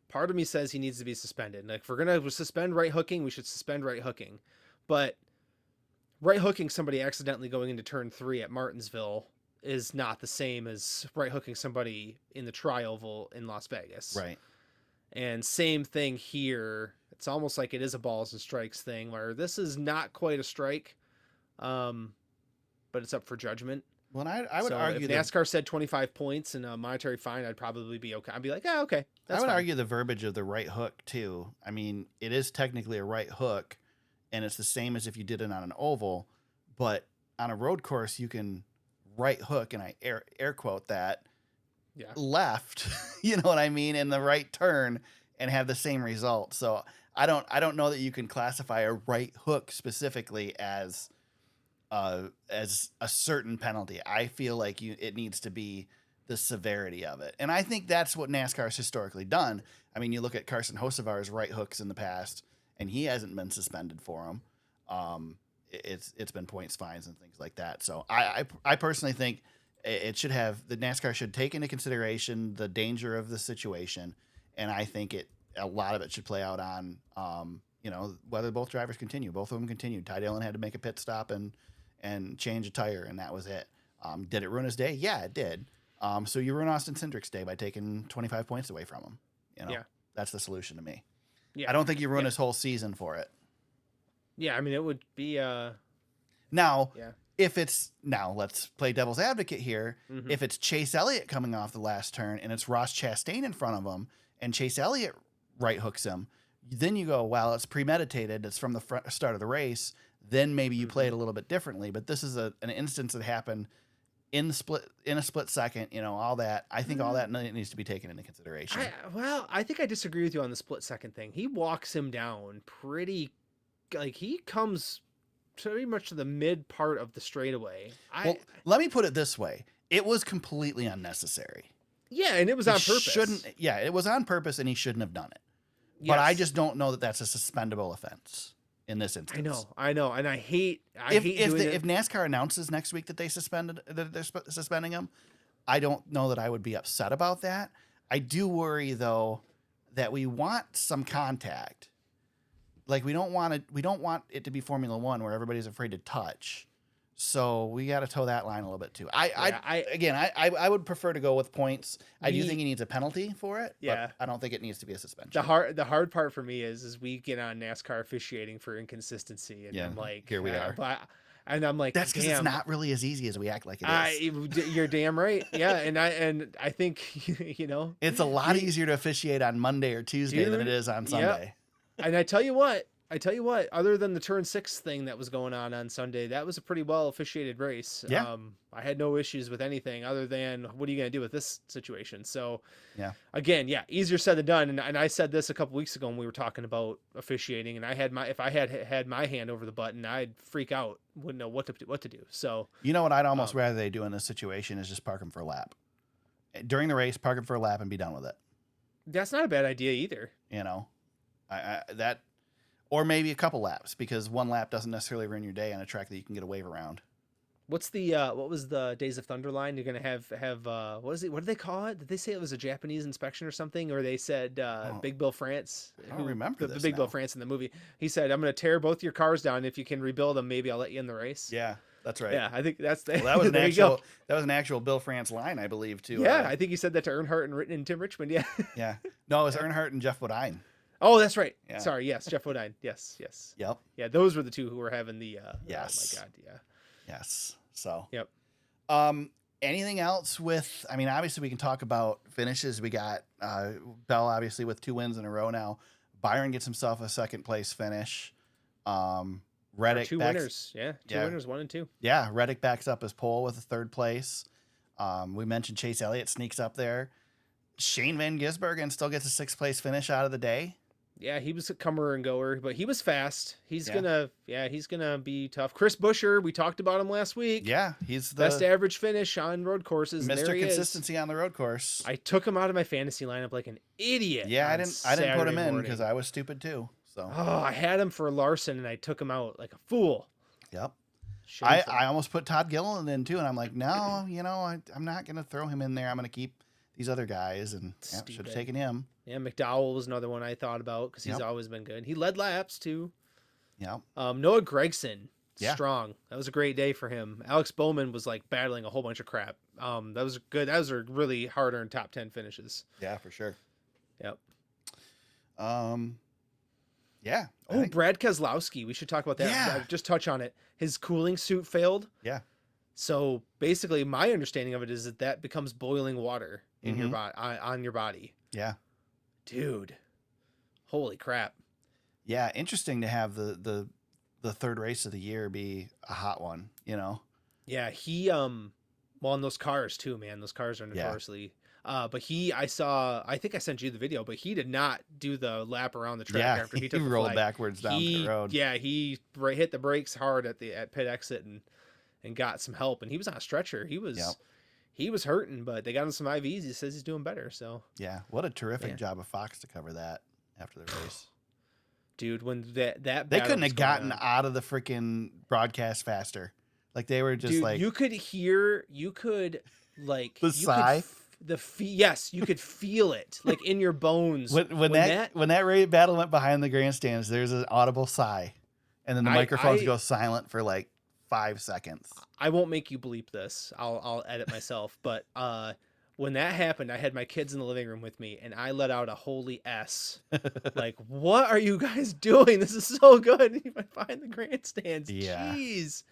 Speaker 5: Part of me says he needs to be suspended. Like, if we're going to suspend right hooking, we should suspend right hooking. But right hooking somebody accidentally going into turn 3 at Martinsville is not the same as right hooking somebody in the tri-oval in Las Vegas.
Speaker 4: Right.
Speaker 5: And same thing here. It's almost like it is a balls and strikes thing where this is not quite a strike, but it's up for judgment.
Speaker 4: Well, I would argue
Speaker 5: if NASCAR said 25 points and a monetary fine, I'd probably be okay. I'd be like, yeah, okay.
Speaker 4: I would argue the verbiage of the right hook too. I mean, it is technically a right hook, and it's the same as if you did it on an oval, but on a road course you can right hook, and I air quote that, left, you know what I mean, in the right turn and have the same result. So I don't know that you can classify a right hook specifically as a certain penalty. I feel like it needs to be the severity of it. And I think that's what NASCAR has historically done. I mean, you look at Carson Hocevar's right hooks in the past, and he hasn't been suspended for them. It's been points, fines, and things like that. So I personally think it should have, the NASCAR should take into consideration the danger of the situation, and I think a lot of it should play out on whether both drivers continue. Both of them continued. Ty Dillon had to make a pit stop and change a tire, and that was it. Did it ruin his day? Yeah, it did. So you ruin Austin Cindric's day by taking 25 points away from him. That's the solution to me. Yeah. I don't think you ruin his whole season for it.
Speaker 5: Yeah, I mean, it would be
Speaker 4: now. Yeah. Now let's play devil's advocate here. Mm-hmm. If it's Chase Elliott coming off the last turn and it's Ross Chastain in front of him, and Chase Elliott right hooks him, then you go, well, it's premeditated. It's from the start of the race. Then maybe you play it a little bit differently. But this is an instance that happened in a split second. All that. I think all that needs to be taken into consideration.
Speaker 5: I think I disagree with you on the split second thing. He walks him down pretty. Like, he comes pretty much to the mid part of the straightaway.
Speaker 4: Let me put it this way. It was completely unnecessary.
Speaker 5: Yeah, and it was on purpose.
Speaker 4: It was on purpose, and he shouldn't have done it. Yes. But I just don't know that that's a suspendable offense in this instance.
Speaker 5: I know, and I hate
Speaker 4: if NASCAR announces next week that they're suspending him, I don't know that I would be upset about that. I do worry though that we want some contact. Like, we don't want it to be Formula One where everybody's afraid to touch. So we got to toe that line a little bit too. I would prefer to go with points. I do think he needs a penalty for it. Yeah, but I don't think it needs to be a suspension.
Speaker 5: The hard part for me is we get on NASCAR officiating for inconsistency, and I'm like,
Speaker 4: here we are.
Speaker 5: And I'm like,
Speaker 4: that's because it's not really as easy as we act like it
Speaker 5: is. You're damn right. Yeah, and I think
Speaker 4: it's a lot easier to officiate on Monday or Tuesday than it is on Sunday.
Speaker 5: And I tell you what, other than the turn 6 thing that was going on Sunday, that was a pretty well officiated race.
Speaker 4: Yeah.
Speaker 5: I had no issues with anything other than what are you going to do with this situation? So again, easier said than done. And I said this a couple weeks ago when we were talking about officiating, and if I had my hand over the button, I'd freak out. Wouldn't know what to do. So,
Speaker 4: what I'd almost rather they do in this situation is just park them for a lap during the race, park them for a lap and be done with it.
Speaker 5: That's not a bad idea either.
Speaker 4: Or maybe a couple laps, because one lap doesn't necessarily ruin your day on a track that you can get a wave around.
Speaker 5: What's what was the Days of Thunder line? You're going to have what did they call it? Did they say it was a Japanese inspection or something? Or they said Big Bill France?
Speaker 4: I don't remember
Speaker 5: the Big Bill France in the movie. He said, I'm going to tear both your cars down. If you can rebuild them, maybe I'll let you in the race.
Speaker 4: Yeah, that's right.
Speaker 5: Yeah, I think that's
Speaker 4: that was an actual Bill France line, I believe, too.
Speaker 5: Yeah, I think he said that to Earnhardt and Tim Richmond. Yeah.
Speaker 4: Yeah. No, it was Earnhardt and Jeff Bodine.
Speaker 5: Oh, that's right. Yeah. Sorry. Yes. Jeff Bodine. Yes.
Speaker 4: Yep.
Speaker 5: Yeah. Those were the two who were having the,
Speaker 4: yes.
Speaker 5: Oh my God. Yeah.
Speaker 4: Yes. So,
Speaker 5: yep.
Speaker 4: Anything else obviously we can talk about finishes. We got, Bell obviously with 2 wins in a row now. Byron gets himself a second place finish. Reddick.
Speaker 5: 2 winners. Yeah. 2 winners, 1 and 2.
Speaker 4: Yeah. Reddick backs up his pole with a 3rd place. We mentioned Chase Elliott sneaks up there. Shane Van Gisbergen still gets a 6th place finish out of the day.
Speaker 5: Yeah, he was a comer and goer, but he was fast. He's gonna be tough. Chris Buescher, we talked about him last week.
Speaker 4: Yeah, he's the
Speaker 5: best average finish on road courses.
Speaker 4: Mr. Consistency on the road course.
Speaker 5: I took him out of my fantasy lineup like an idiot.
Speaker 4: Yeah, I didn't put him in because I was stupid too. So
Speaker 5: I had him for Larson and I took him out like a fool.
Speaker 4: Yep.
Speaker 5: Shameful.
Speaker 4: I almost put Todd Gilliland in too, and I'm like, no, I'm not gonna throw him in there. I'm gonna keep these other guys, and should have taken him.
Speaker 5: Yeah, McDowell was another one I thought about because he's always been good. He led laps too.
Speaker 4: Yeah.
Speaker 5: Noah Gragson,
Speaker 4: Yeah.
Speaker 5: strong. That was a great day for him. Alex Bowman was like battling a whole bunch of crap. That was good. That was a really hard-earned top 10 finishes.
Speaker 4: Yeah, for sure.
Speaker 5: Yep.
Speaker 4: Yeah.
Speaker 5: Brad Keselowski. We should talk about that.
Speaker 4: Yeah.
Speaker 5: Just touch on it. His cooling suit failed.
Speaker 4: Yeah.
Speaker 5: So basically, my understanding of it is that becomes boiling water in your body, on your body.
Speaker 4: Yeah.
Speaker 5: Dude, holy crap.
Speaker 4: Yeah, interesting to have the third race of the year be a hot one,
Speaker 5: Yeah, he well, in those cars too, man. Those cars are notoriously but I think I sent you the video, but he did not do the lap around the track after he took the
Speaker 4: rolled
Speaker 5: flag.
Speaker 4: backwards down the road.
Speaker 5: Yeah, he hit the brakes hard at pit exit and got some help, and he was on a stretcher. He was hurting, but they got him some IVs. He says he's doing better. So
Speaker 4: yeah, what a terrific job of Fox to cover that after the race.
Speaker 5: Dude, when that
Speaker 4: they couldn't have gotten out of the freaking broadcast faster. Like they were just like
Speaker 5: you could like
Speaker 4: the sigh.
Speaker 5: Yes, you could feel it like in your bones.
Speaker 4: When that race battle went behind the grandstands, there's an audible sigh, and then the microphones go silent for like 5 seconds.
Speaker 5: I won't make you bleep this. I'll edit myself. But when that happened, I had my kids in the living room with me, and I let out a holy S. Like, what are you guys doing? This is so good. Behind the grandstands.
Speaker 4: Yeah.
Speaker 5: Jeez.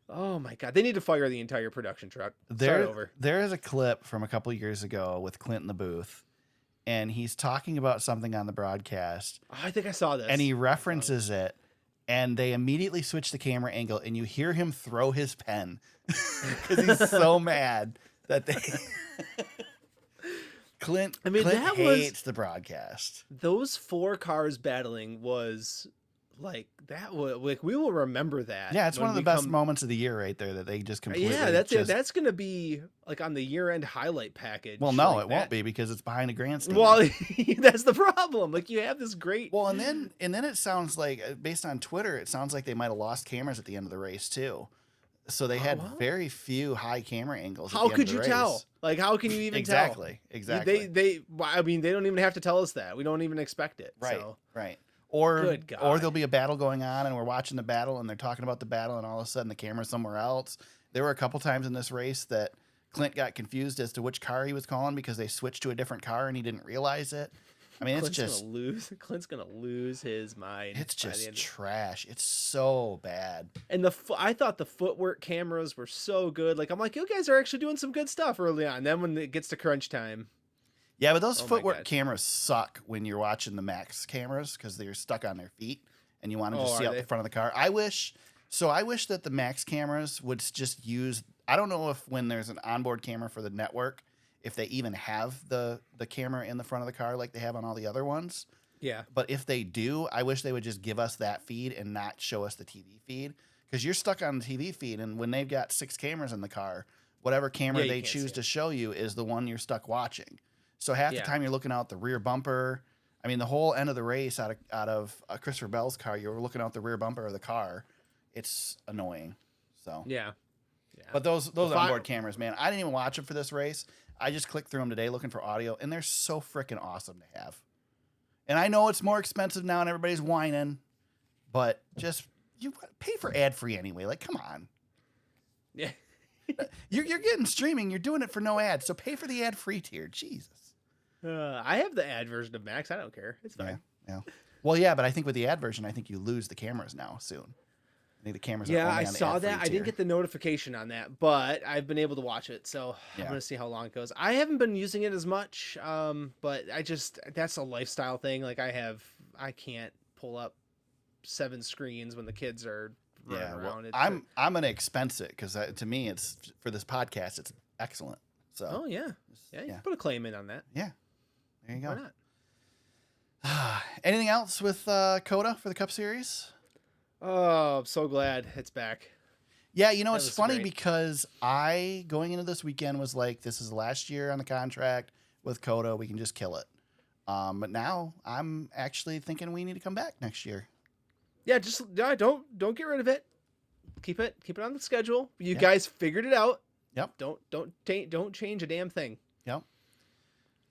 Speaker 5: Oh my God. They need to fire the entire production truck. Start over.
Speaker 4: There is a clip from a couple years ago with Clint in the booth, and he's talking about something on the broadcast.
Speaker 5: Oh, I think I saw this.
Speaker 4: And he references it, and they immediately switch the camera angle, and you hear him throw his pen because he's so mad that they. Clint hates the broadcast.
Speaker 5: Those 4 cars battling was like that. Like we will remember that.
Speaker 4: Yeah, it's one of the best moments of the year right there that they just completely.
Speaker 5: Yeah, that's gonna be like on the year-end highlight package.
Speaker 4: Well, no, it won't be because it's behind a grandstand.
Speaker 5: Well, that's the problem. Like you have this great.
Speaker 4: Well, and then it sounds like, based on Twitter, it sounds like they might have lost cameras at the end of the race too. So they had very few high camera angles.
Speaker 5: How could you tell? Like, how can you even tell?
Speaker 4: Exactly.
Speaker 5: They don't even have to tell us that. We don't even expect it.
Speaker 4: Right.
Speaker 5: So.
Speaker 4: Right. Or
Speaker 5: Good God.
Speaker 4: or there'll be a battle going on, and we're watching the battle, and they're talking about the battle, and all of a sudden the camera's somewhere else. There were a couple times in this race that Clint got confused as to which car he was calling because they switched to a different car, and he didn't realize it. I mean,
Speaker 5: Clint's gonna lose his mind.
Speaker 4: It's just trash. It's so bad.
Speaker 5: And I thought the footwork cameras were so good. Like I'm like, you guys are actually doing some good stuff early on. And then when it gets to crunch time.
Speaker 4: Yeah, but those footwork cameras suck when you're watching the Max cameras because they're stuck on their feet and you want to just see out the front of the car. I wish that the Max cameras would just use. I don't know if when there's an onboard camera for the network, if they even have the camera in the front of the car like they have on all the other ones.
Speaker 5: Yeah.
Speaker 4: But if they do, I wish they would just give us that feed and not show us the TV feed because you're stuck on the TV feed. And when they've got 6 cameras in the car, whatever camera they choose to show you is the one you're stuck watching. So half the time you're looking out the rear bumper. I mean, the whole end of the race out of Christopher Bell's car, you're looking out the rear bumper of the car. It's annoying. So
Speaker 5: yeah.
Speaker 4: But those onboard cameras, man, I didn't even watch them for this race. I just clicked through them today looking for audio, and they're so freaking awesome to have. And I know it's more expensive now, and everybody's whining, but just you pay for ad free anyway. Like, come on.
Speaker 5: Yeah.
Speaker 4: You're getting streaming. You're doing it for no ads, so pay for the ad free tier. Jesus.
Speaker 5: I have the ad version of Max. I don't care. It's fine.
Speaker 4: Yeah. Well, yeah, but I think with the ad version, I think you lose the cameras now soon. I think the cameras are only on the
Speaker 5: saw that. I
Speaker 4: tier.
Speaker 5: didn't get the notification on that, but I've been able to watch it, so I'm going to see how long it goes. I haven't been using it as much, but that's a lifestyle thing. Like I can't pull up 7 screens when the kids are running around.
Speaker 4: I'm going to expense it because to me, it's for this podcast, it's excellent. So.
Speaker 5: Oh, yeah. Yeah, you can put a claim in on that.
Speaker 4: Yeah. There you go.
Speaker 5: Why not?
Speaker 4: Anything else with COTA for the Cup Series?
Speaker 5: Oh, I'm so glad it's back.
Speaker 4: Yeah,
Speaker 5: That
Speaker 4: it's
Speaker 5: was
Speaker 4: funny
Speaker 5: great.
Speaker 4: because I, going into this weekend, was like, this is the last year on the contract with COTA. We can just kill it. But now I'm actually thinking we need to come back next year.
Speaker 5: Yeah, don't get rid of it. Keep it on the schedule. You
Speaker 4: Yep.
Speaker 5: guys figured it out.
Speaker 4: Yep.
Speaker 5: Don't change a damn thing.
Speaker 4: Yep.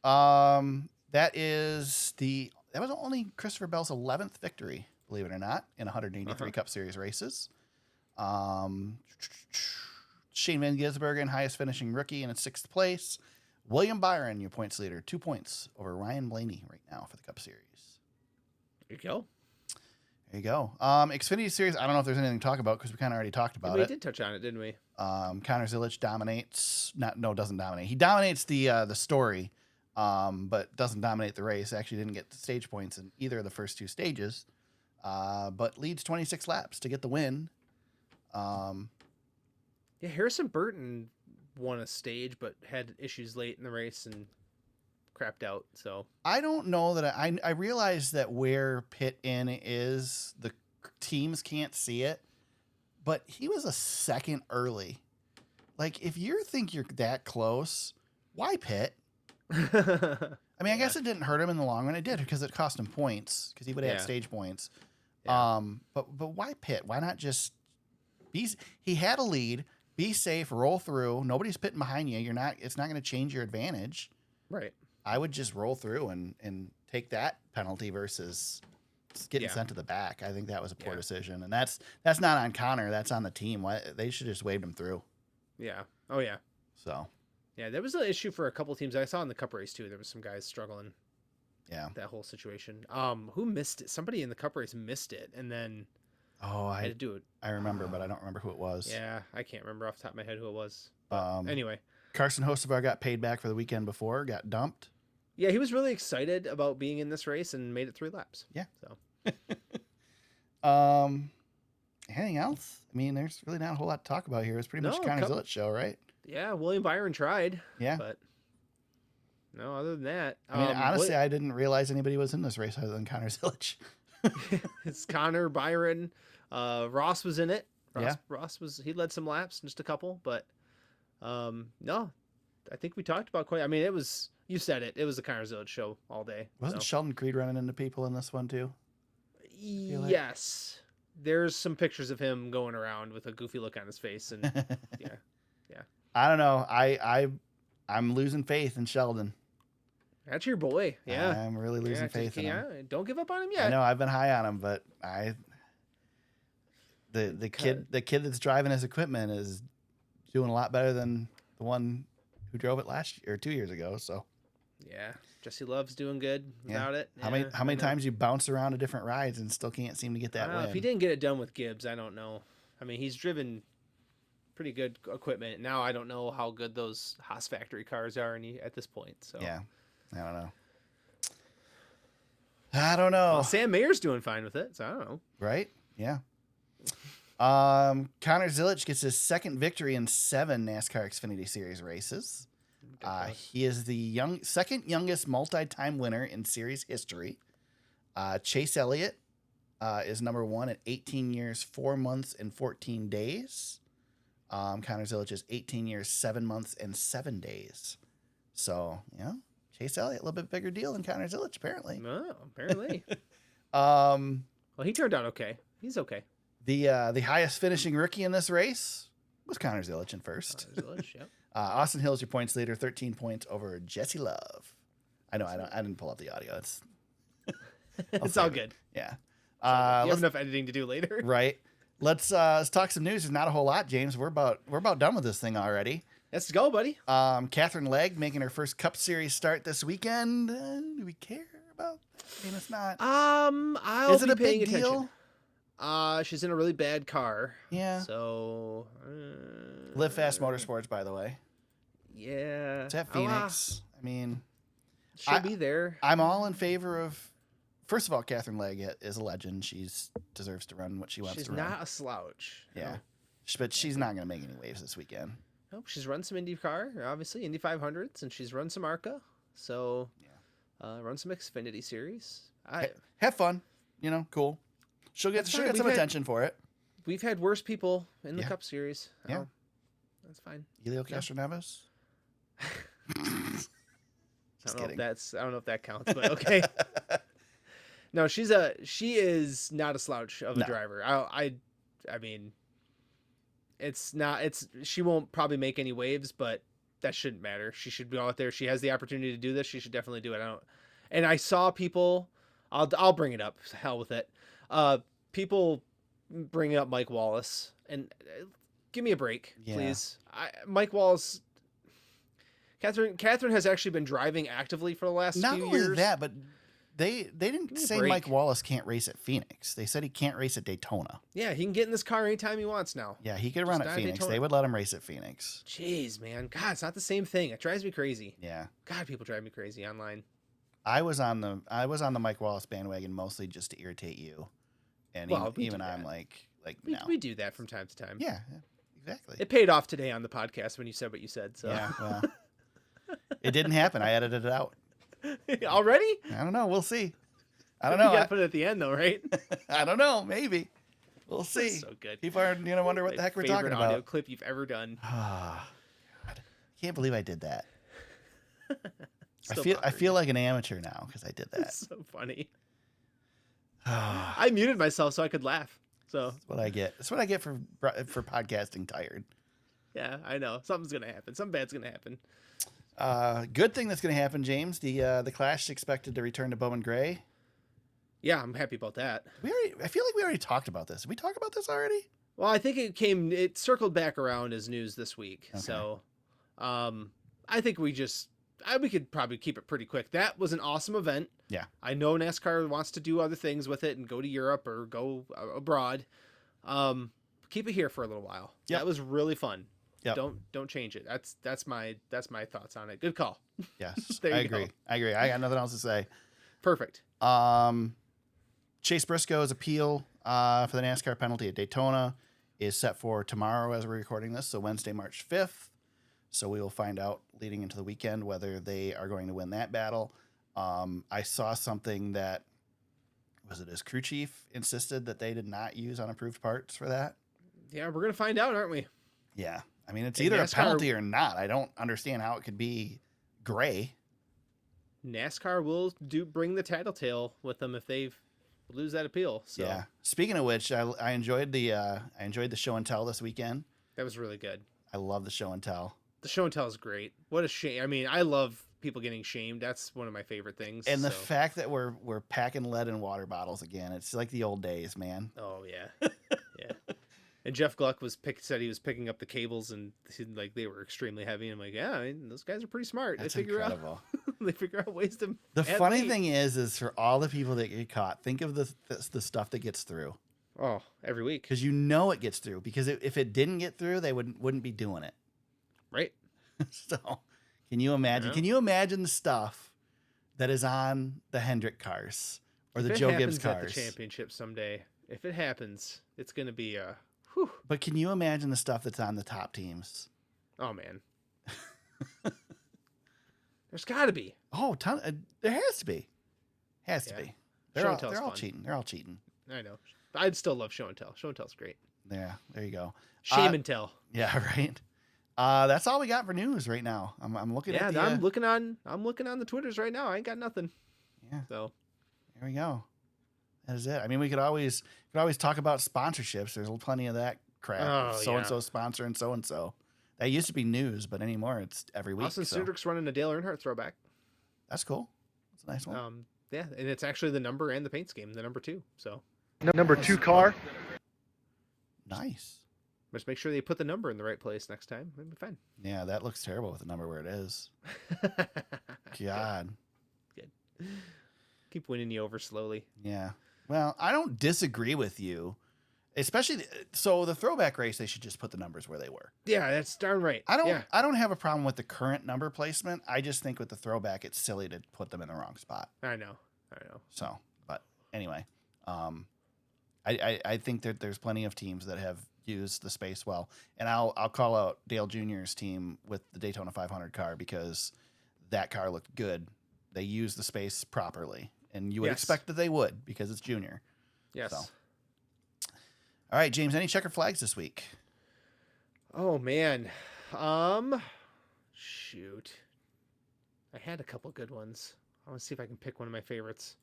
Speaker 4: That was only Christopher Bell's 11th victory, believe it or not, in 183 Cup Series races. Shane Van Gisbergen, highest finishing rookie in 6th place. William Byron, your points leader, 2 points over Ryan Blaney right now for the Cup Series.
Speaker 5: There you go.
Speaker 4: There you go. Xfinity Series, I don't know if there's anything to talk about because we kind of already talked about
Speaker 5: We
Speaker 4: it.
Speaker 5: did touch on it, didn't we?
Speaker 4: Connor Zilisch dominates. Doesn't dominate. He dominates the story, but doesn't dominate the race. Actually, didn't get stage points in either of the first 2 stages, but leads 26 laps to get the win.
Speaker 5: Yeah, Harrison Burton won a stage, but had issues late in the race and crapped out. So
Speaker 4: I don't know that I realize that where pit in is, the teams can't see it, but he was a second early. Like, if you think you're that close, why pit? I mean, I guess it didn't hurt him in the long run. It did because it cost him points because he would have had stage points.
Speaker 5: Yeah.
Speaker 4: But why pit? Why not just he had a lead, be safe, roll through. Nobody's pitting behind you. It's not going to change your advantage.
Speaker 5: Right.
Speaker 4: I would just roll through and take that penalty versus getting sent to the back. I think that was a poor decision, and that's not on Connor. That's on the team. They should just waved him through.
Speaker 5: Yeah. Oh yeah.
Speaker 4: So.
Speaker 5: Yeah, there was an issue for a couple teams. I saw in the Cup race too. There was some guys struggling.
Speaker 4: Yeah.
Speaker 5: That whole situation. Who missed it? Somebody in the Cup race missed it, and then had to do it.
Speaker 4: I remember, but I don't remember who it was.
Speaker 5: Yeah, I can't remember off the top of my head who it was. But anyway,
Speaker 4: Carson Hocevar got paid back for the weekend before, got dumped.
Speaker 5: yeah, he was really excited about being in this race and made it 3 laps.
Speaker 4: Yeah.
Speaker 5: So.
Speaker 4: Anything else? I mean, there's really not a whole lot to talk about here. It's pretty much Connor Zilisch show, right?
Speaker 5: Yeah, William Byron tried.
Speaker 4: Yeah.
Speaker 5: But no, other than that.
Speaker 4: I mean, honestly, I didn't realize anybody was in this race other than Connor Zilisch.
Speaker 5: It's Connor, Byron. Ross was in it.
Speaker 4: Yeah.
Speaker 5: Ross he led some laps, just a couple, but no, I think we talked about quite. I mean, you said it. It was the Connor Zilisch show all day.
Speaker 4: Wasn't Sheldon Creed running into people in this one too? Like?
Speaker 5: Yes. There's some pictures of him going around with a goofy look on his face, and yeah.
Speaker 4: I don't know. I'm losing faith in Sheldon.
Speaker 5: That's your boy. Yeah.
Speaker 4: I'm really losing faith in him.
Speaker 5: Don't give up on him yet.
Speaker 4: I know I've been high on him, but the kid that's driving his equipment is doing a lot better than the one who drove it last year or 2 years ago. So
Speaker 5: yeah, Jesse Love's doing good without it.
Speaker 4: How many times you bounce around to different rides and still can't seem to get that win?
Speaker 5: If he didn't get it done with Gibbs, I don't know. I mean, he's driven pretty good equipment. Now I don't know how good those Haas factory cars are at this point. So
Speaker 4: yeah, I don't know.
Speaker 5: Well, Sam Mayer's doing fine with it, so I don't know.
Speaker 4: Right? Yeah. Connor Zilisch gets his 2nd victory in 7 NASCAR Xfinity Series races. He is the second youngest multi-time winner in series history. Chase Elliott is number 1 at 18 years, 4 months, and 14 days. Connor Zilisch is 18 years, 7 months, and 7 days. So, Chase Elliott, a little bit bigger deal than Connor Zilisch, apparently.
Speaker 5: Oh, apparently.
Speaker 4: Well,
Speaker 5: he turned out okay. He's okay.
Speaker 4: The highest finishing rookie in this race was Connor Zilisch in first.
Speaker 5: Zilisch, yep.
Speaker 4: Austin Hill's your points leader, 13 points over Jesse Love. I know, I didn't pull up the audio.
Speaker 5: It's all good.
Speaker 4: Yeah.
Speaker 5: You have enough editing to do later.
Speaker 4: Right. Let's talk some news. There's not a whole lot, James. We're about done with this thing already.
Speaker 5: Let's go, buddy.
Speaker 4: Katherine Legge making her first Cup Series start this weekend. Do we care about? I mean, it's not.
Speaker 5: I'll
Speaker 4: Is it
Speaker 5: be
Speaker 4: a
Speaker 5: paying
Speaker 4: big
Speaker 5: attention.
Speaker 4: deal?
Speaker 5: She's in a really bad car.
Speaker 4: Yeah.
Speaker 5: So.
Speaker 4: Live Fast Motorsports, by the way.
Speaker 5: Yeah.
Speaker 4: It's at Phoenix. I mean,
Speaker 5: she'll be there.
Speaker 4: I'm all in favor of. First of all, Katherine Legge is a legend. She deserves to run what she wants to run.
Speaker 5: She's not a slouch.
Speaker 4: Yeah.
Speaker 5: No.
Speaker 4: But she's not going to make any waves this weekend.
Speaker 5: Nope, she's run some IndyCar, obviously, Indy 500s, and she's run some ARCA. So, run some Xfinity Series.
Speaker 4: Have fun. Cool. She'll get
Speaker 5: That's fine.
Speaker 4: some attention for it.
Speaker 5: We've had worse people in the
Speaker 4: Yeah.
Speaker 5: Cup Series.
Speaker 4: Yeah.
Speaker 5: Oh, that's fine.
Speaker 4: Elio Castroneves.
Speaker 5: I
Speaker 4: Just
Speaker 5: don't
Speaker 4: kidding.
Speaker 5: know if that counts, but okay. No, she is not a slouch of a
Speaker 4: No.
Speaker 5: driver. I mean, she won't probably make any waves, but that shouldn't matter. She should be out there. She has the opportunity to do this. She should definitely do it. And I saw people, I'll bring it up. Hell with it. People bring up Mike Wallace, and give me a break,
Speaker 4: Yeah.
Speaker 5: please. Mike Wallace. Catherine has actually been driving actively for the last
Speaker 4: Not
Speaker 5: few
Speaker 4: only
Speaker 5: years.
Speaker 4: that, but they didn't
Speaker 5: Give me a
Speaker 4: say
Speaker 5: break.
Speaker 4: Mike Wallace can't race at Phoenix. They said he can't race at Daytona.
Speaker 5: Yeah, he can get in this car anytime he wants now.
Speaker 4: Yeah, he could
Speaker 5: Just
Speaker 4: run
Speaker 5: not
Speaker 4: at
Speaker 5: at
Speaker 4: Phoenix.
Speaker 5: Daytona.
Speaker 4: They would let him race at Phoenix.
Speaker 5: Jeez, man. God, it's not the same thing. It drives me crazy.
Speaker 4: Yeah.
Speaker 5: God, people drive me crazy online.
Speaker 4: I was on the Mike Wallace bandwagon mostly just to irritate you. And
Speaker 5: Well, we
Speaker 4: even
Speaker 5: do
Speaker 4: I'm
Speaker 5: that.
Speaker 4: like
Speaker 5: We,
Speaker 4: no.
Speaker 5: we do that from time to time.
Speaker 4: Yeah, exactly.
Speaker 5: It paid off today on the podcast when you said what you said. So
Speaker 4: Yeah, well. It didn't happen. I edited it out.
Speaker 5: already?
Speaker 4: I don't know. We'll see. I don't
Speaker 5: You
Speaker 4: know.
Speaker 5: gotta put it at the end though, right?
Speaker 4: I don't know. Maybe. We'll see.
Speaker 5: That's so good.
Speaker 4: People are going to wonder what
Speaker 5: My
Speaker 4: the heck we're
Speaker 5: favorite
Speaker 4: talking
Speaker 5: audio
Speaker 4: about.
Speaker 5: clip you've ever done.
Speaker 4: Ah, God. Can't believe I did that.
Speaker 5: Still
Speaker 4: I
Speaker 5: bothering
Speaker 4: feel like an amateur now because I did
Speaker 5: me.
Speaker 4: that.
Speaker 5: It's so funny.
Speaker 4: That's
Speaker 5: I muted myself so I could laugh. So
Speaker 4: what I get. That's what I get for podcasting tired.
Speaker 5: yeah, I know something's gonna happen. Something bad's gonna happen.
Speaker 4: Good thing that's going to happen, James. The Clash is expected to return to Bowman Gray.
Speaker 5: Yeah, I'm happy about that.
Speaker 4: I feel like we already talked about this. Did we talk about this already?
Speaker 5: Well, I think it circled back around as news this week.
Speaker 4: Okay.
Speaker 5: So, I think we could probably keep it pretty quick. That was an awesome event.
Speaker 4: Yeah.
Speaker 5: I know NASCAR wants to do other things with it and go to Europe or go abroad. Keep it here for a little while.
Speaker 4: Yep.
Speaker 5: That was really fun.
Speaker 4: Yep.
Speaker 5: Don't change it. That's my thoughts on it. Good call.
Speaker 4: Yes,
Speaker 5: There
Speaker 4: I
Speaker 5: you go.
Speaker 4: agree. I agree. I got nothing else to say.
Speaker 5: Perfect.
Speaker 4: Chase Briscoe's appeal for the NASCAR penalty at Daytona is set for tomorrow as we're recording this, so Wednesday, March 5th. So we will find out leading into the weekend whether they are going to win that battle. I saw something that, was it his crew chief insisted that they did not use unapproved parts for that?
Speaker 5: Yeah, we're gonna find out, aren't we?
Speaker 4: Yeah. I mean, it's
Speaker 5: And
Speaker 4: either a
Speaker 5: NASCAR
Speaker 4: penalty or not. I don't understand how it could be gray.
Speaker 5: NASCAR will bring the tattletale with them if they lose that appeal. So
Speaker 4: Yeah. Speaking of which, I enjoyed the show and tell this weekend.
Speaker 5: that was really good.
Speaker 4: I love the show and tell.
Speaker 5: The show and tell is great. What a shame. I mean, I love people getting shamed. That's one of my favorite things.
Speaker 4: And the
Speaker 5: so-
Speaker 4: fact that we're packing lead in water bottles again. It's like the old days, man.
Speaker 5: Oh yeah, yeah. And Jeff Gluck said he was picking up the cables and they were extremely heavy. I'm like, yeah, I mean, those guys are pretty smart.
Speaker 4: That's
Speaker 5: they figure
Speaker 4: incredible.
Speaker 5: out they figure out ways to.
Speaker 4: The
Speaker 5: add
Speaker 4: funny
Speaker 5: weight.
Speaker 4: thing is for all the people that get caught, think of the stuff that gets through.
Speaker 5: Oh, every week,
Speaker 4: Because it gets through. Because if it didn't get through, they wouldn't be doing it.
Speaker 5: right?
Speaker 4: So, can you imagine?
Speaker 5: Yeah.
Speaker 4: Can you imagine the stuff that is on the Hendrick cars or the
Speaker 5: If it
Speaker 4: Joe
Speaker 5: happens
Speaker 4: Gibbs
Speaker 5: at
Speaker 4: cars?
Speaker 5: the championship someday, if it happens, it's gonna be a. Whew.
Speaker 4: But can you imagine the stuff that's on the top teams?
Speaker 5: Oh man, there's got to be.
Speaker 4: Oh, there has to be. Has to
Speaker 5: Yeah.
Speaker 4: be.
Speaker 5: Show
Speaker 4: They're
Speaker 5: and tell's
Speaker 4: all
Speaker 5: fun.
Speaker 4: cheating. They're all cheating.
Speaker 5: I know. I'd still love show and tell. Show and tell's great.
Speaker 4: Yeah, there you go.
Speaker 5: Shame and tell.
Speaker 4: Yeah, right. That's all we got for news right now. I'm looking
Speaker 5: Yeah,
Speaker 4: at the.
Speaker 5: I'm looking on the Twitters right now. I ain't got nothing.
Speaker 4: Yeah.
Speaker 5: So
Speaker 4: There we go. That is it. I mean, we could always talk about sponsorships. There's plenty of that crap.
Speaker 5: Oh,
Speaker 4: So and so sponsor and so. That used to be news, but anymore it's every week.
Speaker 5: Austin
Speaker 4: so
Speaker 5: Cindric's running a Dale Earnhardt throwback.
Speaker 4: that's cool. That's a nice one.
Speaker 5: Yeah, and it's actually the number and the paint scheme, the number 2. So
Speaker 3: Number 2 car.
Speaker 4: Nice.
Speaker 5: just make sure they put the number in the right place next time. It'll be fine.
Speaker 4: Yeah, that looks terrible with the number where it is. God.
Speaker 5: Good. Keep winning you over slowly.
Speaker 4: Yeah. Well, I don't disagree with you. Especially so the throwback race, they should just put the numbers where they were.
Speaker 5: Yeah, that's darn right.
Speaker 4: I
Speaker 5: Yeah.
Speaker 4: don't have a problem with the current number placement. I just think with the throwback, it's silly to put them in the wrong spot.
Speaker 5: I know.
Speaker 4: So, but anyway, I think that there's plenty of teams that have used the space well, and I'll call out Dale Jr.'s team with the Daytona 500 car because that car looked good. They used the space properly, And you would
Speaker 5: Yes.
Speaker 4: expect that they would because it's junior.
Speaker 5: Yes.
Speaker 4: So. All right, James, any checkered flags this week?
Speaker 5: Oh man. Shoot. I had a couple good ones. I want to see if I can pick one of my favorites.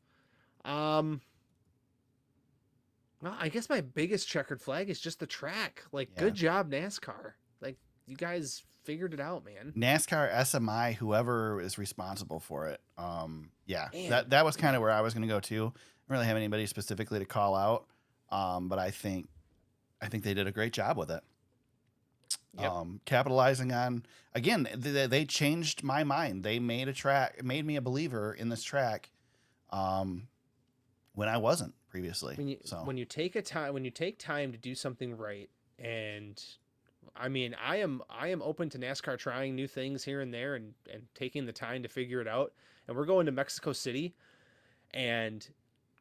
Speaker 5: Well, I guess my biggest checkered flag is just the track. Like,
Speaker 4: Yeah.
Speaker 5: good job, NASCAR. Like, you guys figured it out, man.
Speaker 4: NASCAR, SMI, whoever is responsible for it. Yeah,
Speaker 5: Man.
Speaker 4: that was kind of where I was going to go too. I don't really have anybody specifically to call out, but I think they did a great job with it.
Speaker 5: Yep.
Speaker 4: Capitalizing on, again, they changed my mind. They made made me a believer in this track when I wasn't previously.
Speaker 5: When you take time to do something right, and I mean, I am open to NASCAR trying new things here and there and taking the time to figure it out. And we're going to Mexico City, and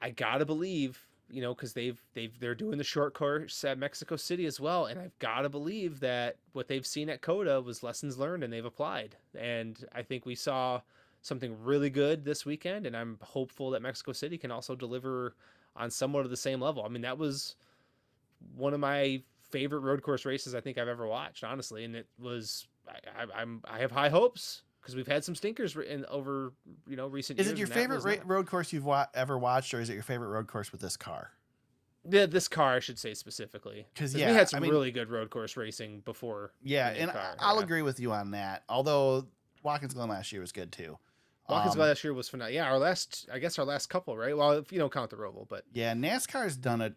Speaker 5: I gotta believe, you know, because they're doing the short course at Mexico City as well, and I've gotta believe that what they've seen at COTA was lessons learned and they've applied. And I think we saw something really good this weekend, and I'm hopeful that Mexico City can also deliver on somewhat of the same level. I mean, that was one of my favorite road course races I think I've ever watched, honestly, and it was I have high hopes because we've had some stinkers over recent years.
Speaker 4: Is it your favorite road course you've ever watched, or is it your favorite road course with this car?
Speaker 5: Yeah, this car, I should say specifically, because we had some really good road course racing before.
Speaker 4: Yeah, and I'll agree with you on that. Although Watkins Glen last year was good too.
Speaker 5: Watkins Glen last year was phenomenal. Yeah, our last couple, right? Well, if you don't count the Roval, but
Speaker 4: yeah, NASCAR's done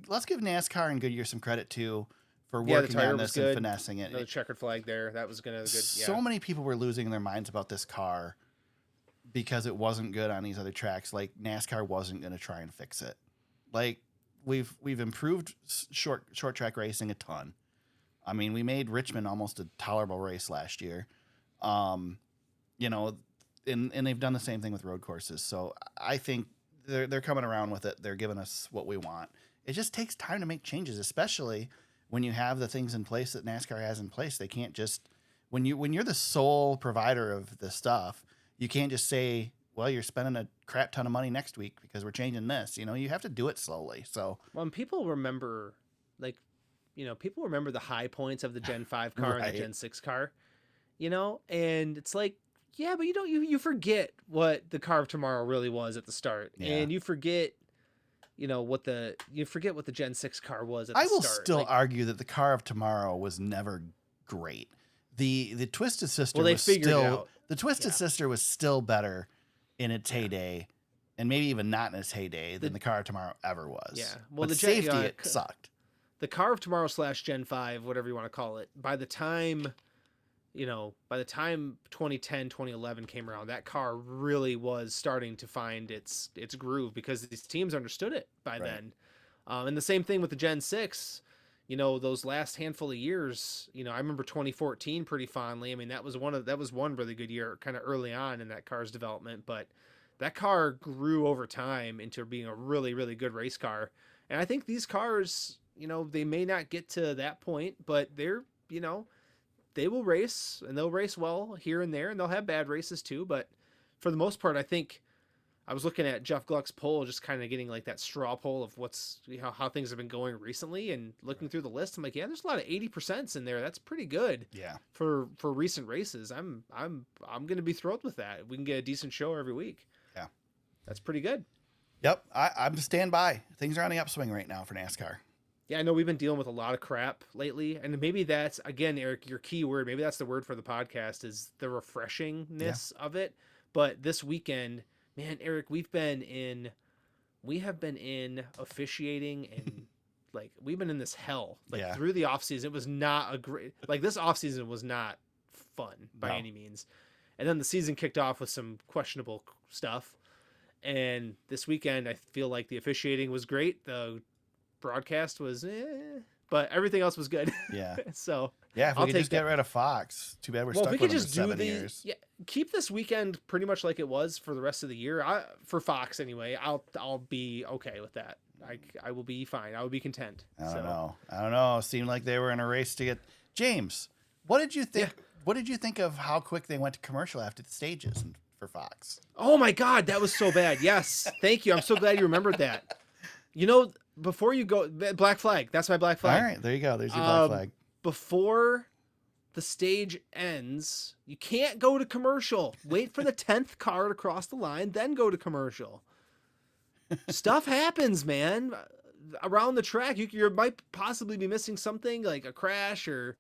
Speaker 4: let's give NASCAR and Goodyear some credit too for working on this and finessing it.
Speaker 5: Another checkered flag there. That was gonna good. Yeah.
Speaker 4: So many people were losing their minds about this car because it wasn't good on these other tracks. Like NASCAR wasn't going to try and fix it. Like we've improved short track racing a ton. I mean, we made Richmond almost a tolerable race last year. And they've done the same thing with road courses. So I think they're coming around with it. They're giving us what we want. It just takes time to make changes, especially when you have the things in place that NASCAR has in place. They can't just when you're the sole provider of the stuff, you can't just say, well, you're spending a crap ton of money next week because we're changing this. You have to do it slowly. So
Speaker 5: when people remember, people remember the high points of the Gen 5 car
Speaker 4: Right.
Speaker 5: and the Gen 6 car, and it's like, yeah, but you forget what the car of tomorrow really was at the start, and you forget, what the Gen 6 car was at the start.
Speaker 4: I will still argue that the car of tomorrow was never great. The Twisted Sister the Twisted Sister was still better in its heyday, and maybe even not in its heyday than the car of tomorrow ever was.
Speaker 5: Yeah, well,
Speaker 4: but safety it sucked.
Speaker 5: The car of tomorrow / Gen 5, whatever you want to call it, by the time 2010, 2011 came around, that car really was starting to find its groove because these teams understood it by then. And the same thing with the Gen 6, those last handful of years, I remember 2014 pretty fondly. I mean, that was one really good year kind of early on in that car's development, but that car grew over time into being a really, really good race car. And I think these cars, they may not get to that point, but they're, they will race, and they'll race well here and there, and they'll have bad races too. But for the most part, I think I was looking at Jeff Gluck's poll, just kind of getting like that straw poll of how things have been going recently, and looking through the list, I'm like, yeah, there's a lot of 80% in there. That's pretty good.
Speaker 4: Yeah.
Speaker 5: For recent races, I'm going to be thrilled with that. We can get a decent show every week.
Speaker 4: Yeah.
Speaker 5: That's pretty good.
Speaker 4: Yep. I'm stand by. Things are on the upswing right now for NASCAR.
Speaker 5: Yeah, I know we've been dealing with a lot of crap lately, and maybe that's, again, Eric, your key word, maybe that's the word for the podcast, is the refreshingness of it. But this weekend, man, Eric, we have been in officiating and we've been in this hell through the off season. It was not a great, this off season was not fun by any means. And then the season kicked off with some questionable stuff. And this weekend, I feel like the officiating was great. The broadcast was but everything else was good.
Speaker 4: Yeah.
Speaker 5: So
Speaker 4: yeah, if we could just get rid of Fox. Too bad we're stuck with them for 7 years.
Speaker 5: Yeah, keep this weekend pretty much like it was for the rest of the year. For Fox anyway, I'll be okay with that. I will be fine. I will be content.
Speaker 4: I don't know. It seemed like they were in a race to get James. What did you think?
Speaker 5: Yeah.
Speaker 4: What did you think of how quick they went to commercial after the stages and for Fox.
Speaker 5: Oh my God, that was so bad. Yes, thank you. I'm so glad you remembered that. You know, before you go, black flag. That's my black flag.
Speaker 4: All right, there you go. There's your black flag.
Speaker 5: Before the stage ends, you can't go to commercial. Wait for the 10th car to cross the line, then go to commercial. Stuff happens, man. Around the track, you might possibly be missing something like a crash or,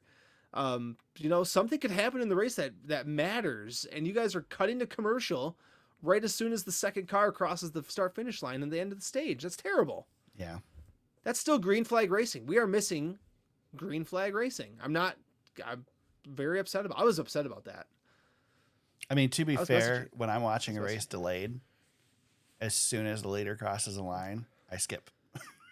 Speaker 5: something could happen in the race that matters. And you guys are cutting to commercial right as soon as the second car crosses the start finish line and the end of the stage. That's terrible.
Speaker 4: Yeah.
Speaker 5: That's still green flag racing. We are missing green flag racing. I'm very upset I was upset about that.
Speaker 4: I mean, to be fair, when I'm watching a race delayed, as soon as the leader crosses the line, I skip.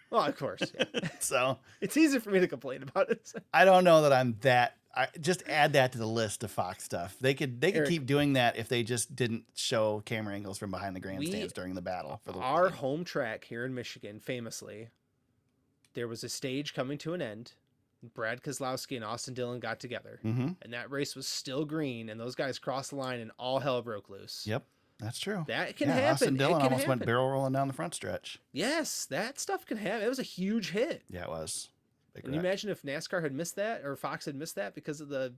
Speaker 5: Well, of course. Yeah.
Speaker 4: So
Speaker 5: it's easy for me to complain about it.
Speaker 4: I don't know that I'm that. I just add that to the list of Fox stuff. They could
Speaker 5: Eric,
Speaker 4: keep doing that if they just didn't show camera angles from behind the grandstands during the battle. For
Speaker 5: our home track here in Michigan, famously, there was a stage coming to an end. Brad Keselowski and Austin Dillon got together, and that race was still green, and those guys crossed the line, and all hell broke loose.
Speaker 4: Yep, that's true.
Speaker 5: That can happen.
Speaker 4: Austin Dillon almost went barrel rolling down the front stretch.
Speaker 5: Yes, that stuff can happen. It was a huge hit.
Speaker 4: Yeah, it was.
Speaker 5: Can you imagine if NASCAR had missed that, or Fox had missed that because of the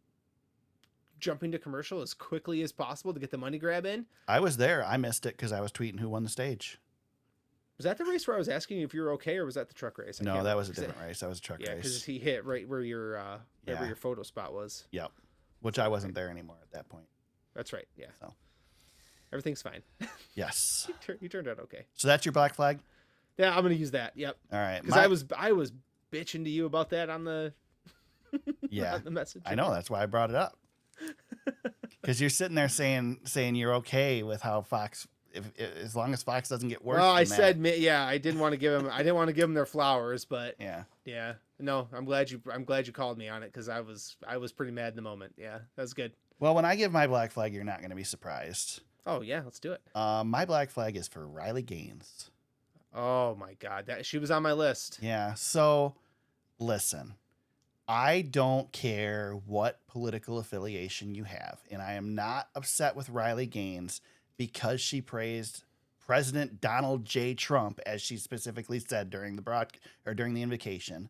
Speaker 5: jumping to commercial as quickly as possible to get the money grab in?
Speaker 4: I was there. I missed it because I was tweeting who won the stage.
Speaker 5: Was that the race where I was asking you if you were okay, or was that the truck race?
Speaker 4: No, that was a different race. That was a truck race.
Speaker 5: Yeah, because he hit right where your where your photo spot was.
Speaker 4: Yep. Which I wasn't there anymore at that point.
Speaker 5: That's right. Yeah.
Speaker 4: So
Speaker 5: everything's fine.
Speaker 4: Yes.
Speaker 5: You turned out okay.
Speaker 4: So that's your black flag?
Speaker 5: Yeah, I'm gonna use that. Yep.
Speaker 4: All right.
Speaker 5: Because I was bitching to you about that on the on the message.
Speaker 4: I know, that's why I brought it up. Because you're sitting there saying you're okay with how Fox. As long as Fox doesn't get worse.
Speaker 5: Well, I
Speaker 4: said,
Speaker 5: I didn't want to give them their flowers, but
Speaker 4: yeah.
Speaker 5: No, I'm glad you called me on it because I was pretty mad in the moment. Yeah, that was good.
Speaker 4: Well, when I give my black flag, you're not going to be surprised.
Speaker 5: Oh yeah, let's do it.
Speaker 4: My black flag is for Riley Gaines.
Speaker 5: Oh my God, she was on my list.
Speaker 4: Yeah. So, listen, I don't care what political affiliation you have, and I am not upset with Riley Gaines because she praised President Donald J. Trump, as she specifically said during the invocation.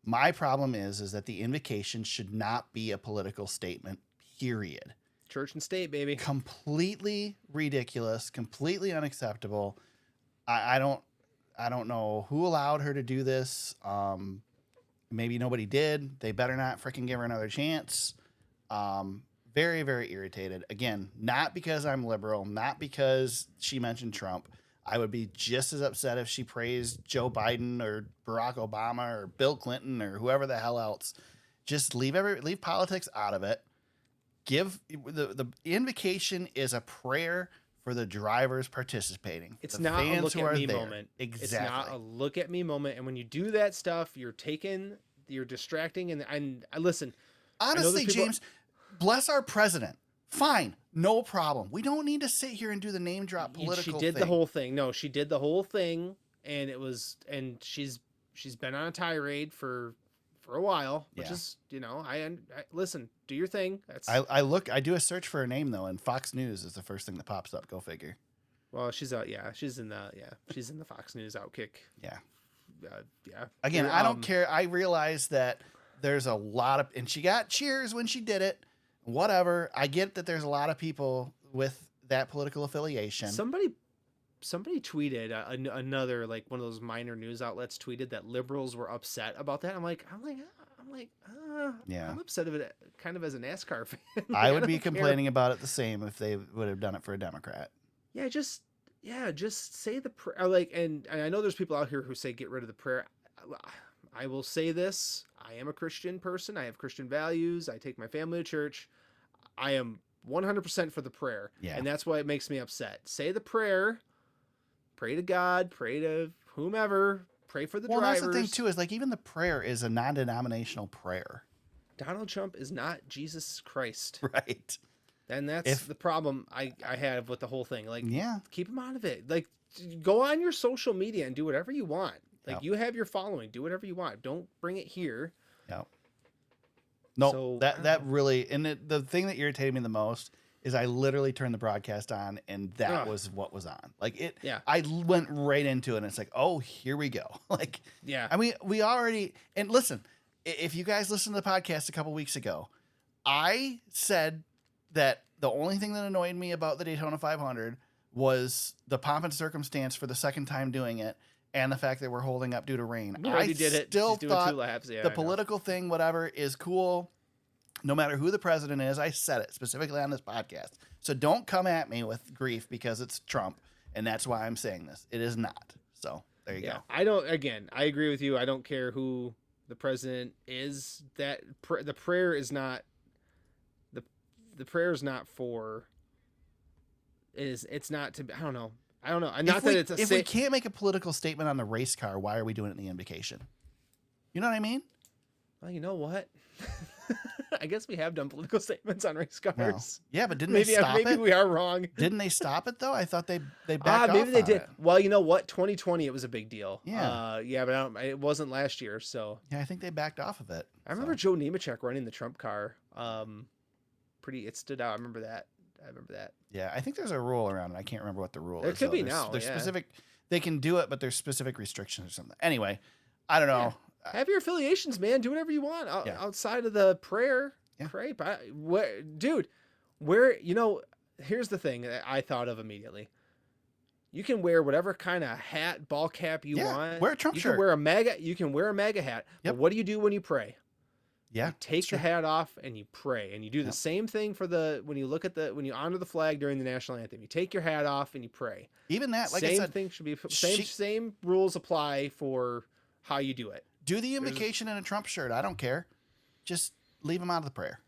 Speaker 4: My problem is that the invocation should not be a political statement, period.
Speaker 5: Church and state, baby.
Speaker 4: Completely ridiculous, completely unacceptable. I don't know who allowed her to do this. Maybe nobody did. They better not freaking give her another chance. Very, very irritated. Again, not because I'm liberal, not because she mentioned Trump. I would be just as upset if she praised Joe Biden or Barack Obama or Bill Clinton or whoever the hell else. Just leave politics out of it. Give the invocation is a prayer for the drivers participating.
Speaker 5: It's not a look at me moment.
Speaker 4: Exactly.
Speaker 5: It's not a look at me moment. And when you do that stuff, you're distracting. And listen.
Speaker 4: Honestly, James, bless our president. Fine. No problem. We don't need to sit here and do the name drop political thing.
Speaker 5: She did the whole thing. No, she did the whole thing. And she's been on a tirade for a while, which is, I listen, do your thing.
Speaker 4: I do a search for her name though, and Fox News is the first thing that pops up. Go figure.
Speaker 5: Well, she's in the Fox News Outkick.
Speaker 4: Yeah.
Speaker 5: Yeah.
Speaker 4: Again, I don't care. I realize that there's a lot of, and she got cheers when she did it. Whatever. I get that there's a lot of people with that political affiliation.
Speaker 5: Somebody tweeted another, like one of those minor news outlets tweeted that liberals were upset about that. I'm like,
Speaker 4: yeah.
Speaker 5: I'm upset of it kind of as a NASCAR fan.
Speaker 4: I would be complaining about it the same if they would have done it for a Democrat.
Speaker 5: Yeah, just say the prayer. Like, and I know there's people out here who say get rid of the prayer. I will say this: I am a Christian person. I have Christian values. I take my family to church. I am 100% for the prayer, and that's why it makes me upset. Say the prayer. Pray to God. Pray to whomever. Pray for the drivers.
Speaker 4: That's the thing too. Is like even the prayer is a non-denominational prayer.
Speaker 5: Donald Trump is not Jesus Christ,
Speaker 4: right?
Speaker 5: And that's the problem I have with the whole thing. Like, keep him out of it. Like, go on your social media and do whatever you want. Like, you have your following. Do whatever you want. Don't bring it here.
Speaker 4: Yeah. No, so, that really, and the thing that irritated me the most is I literally turned the broadcast on and that was what was on. Like it. Yeah. I went right into it and it's like, oh, here we go. Like,
Speaker 5: yeah.
Speaker 4: I mean, we already, and listen, if you guys listened to the podcast a couple weeks ago, I said that the only thing that annoyed me about the Daytona 500 was the pomp and circumstance for the second time doing it. And the fact that we're holding up due to rain.
Speaker 5: I did it.
Speaker 4: Still
Speaker 5: doing
Speaker 4: thought
Speaker 5: 2 laps. Yeah,
Speaker 4: the political thing, whatever, is cool. No matter who the president is, I said it specifically on this podcast. So don't come at me with grief because it's Trump, and that's why I'm saying this. It is not. So there you go.
Speaker 5: I agree with you. I don't care who the president is. That the prayer is not the prayer is not for. It's not to. I don't know.
Speaker 4: If we can't make a political statement on the race car, why are we doing it in the invocation? You know what I mean?
Speaker 5: Well, you know what? I guess we have done political statements on race cars.
Speaker 4: No. Yeah, but didn't they stop it?
Speaker 5: Maybe we are wrong.
Speaker 4: Didn't they stop it though? I thought they backed off.
Speaker 5: Maybe they did.
Speaker 4: It.
Speaker 5: Well, you know what? 2020, it was a big deal.
Speaker 4: Yeah.
Speaker 5: But it wasn't last year. So
Speaker 4: yeah, I think they backed off of it.
Speaker 5: I remember Joe Nemechek running the Trump car. It stood out. I remember that.
Speaker 4: Yeah, I think there's a rule around it. I can't remember what the rule is.
Speaker 5: It could be now.
Speaker 4: There's specific. They can do it, but there's specific restrictions or something. Anyway, I don't know.
Speaker 5: Yeah. Have your affiliations, man. Do whatever you want outside of the prayer.
Speaker 4: Yeah.
Speaker 5: Pray, dude. Here's the thing that I thought of immediately. You can wear whatever kind of hat, ball cap you want.
Speaker 4: Wear a Trump shirt.
Speaker 5: You can wear a MAGA hat.
Speaker 4: Yep.
Speaker 5: But what do you do when you pray?
Speaker 4: Yeah,
Speaker 5: you take the hat off and you pray, and you do the same thing when you honor the flag during the national anthem. You take your hat off and you pray.
Speaker 4: Even that, like
Speaker 5: same
Speaker 4: I said,
Speaker 5: thing should be same rules apply for how you do it.
Speaker 4: Do the invocation in a Trump shirt. I don't care. Just leave them out of the prayer.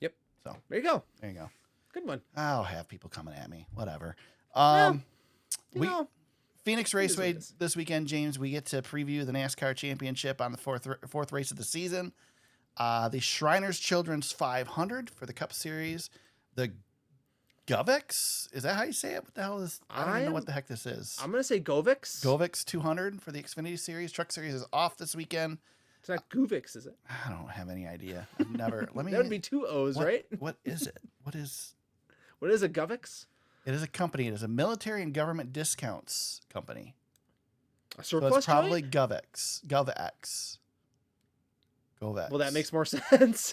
Speaker 5: Yep.
Speaker 4: So
Speaker 5: there you go.
Speaker 4: There you go.
Speaker 5: Good one.
Speaker 4: I'll have people coming at me. Whatever. Phoenix Raceway this weekend, James. We get to preview the NASCAR Championship on the fourth race of the season. The Shriners Children's 500 for the Cup Series. The Govx, is that how you say it? What the hell is? I don't even know what the heck this is.
Speaker 5: I'm gonna say Govx.
Speaker 4: Govx 200 for the Xfinity Series. Truck Series is off this weekend.
Speaker 5: It's not Govx, is it?
Speaker 4: I don't have any idea. I've never. Let me.
Speaker 5: That would be 2 O's, right?
Speaker 4: What is it? What is
Speaker 5: a Govx?
Speaker 4: It is a company. It is a military and government discounts company.
Speaker 5: A surplus
Speaker 4: so it's probably
Speaker 5: joint?
Speaker 4: Govx.
Speaker 5: Well, that makes more sense.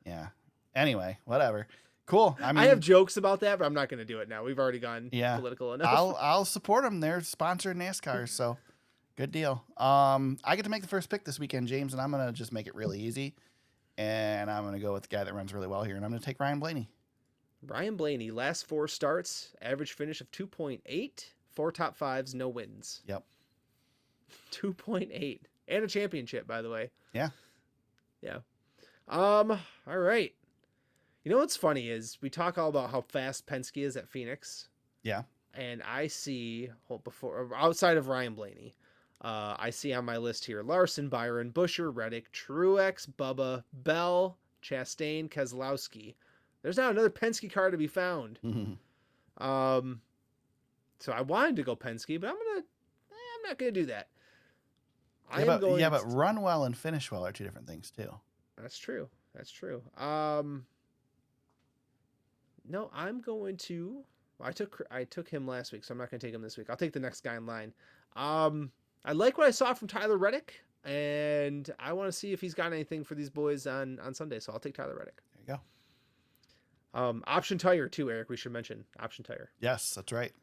Speaker 4: Yeah. Anyway, whatever. Cool.
Speaker 5: I have jokes about that, but I'm not going to do it now. We've already gone political enough.
Speaker 4: I'll support them. They're sponsored NASCAR, so good deal. I get to make the first pick this weekend, James, and I'm going to just make it really easy. And I'm going to go with the guy that runs really well here, and I'm going to take Ryan Blaney.
Speaker 5: Ryan Blaney, last 4 starts, average finish of 2.8, 4 top 5s, no wins.
Speaker 4: Yep.
Speaker 5: 2.8. And a championship, by the way.
Speaker 4: Yeah.
Speaker 5: Yeah. All right. You know what's funny is we talk all about how fast Penske is at Phoenix.
Speaker 4: Yeah.
Speaker 5: And I see, outside of Ryan Blaney, I see on my list here, Larson, Byron, Buescher, Reddick, Truex, Bubba, Bell, Chastain, Keselowski. There's not another Penske car to be found.
Speaker 4: Mm-hmm.
Speaker 5: So I wanted to go Penske, but I'm not gonna do that.
Speaker 4: But run well and finish well are 2 different things too.
Speaker 5: That's true. No, I'm going to. I took him last week, so I'm not going to take him this week. I'll take the next guy in line. I like what I saw from Tyler Reddick, and I want to see if he's got anything for these boys on Sunday. So I'll take Tyler Reddick.
Speaker 4: There you go.
Speaker 5: Option tire too, Eric. We should mention option tire.
Speaker 4: Yes, that's right.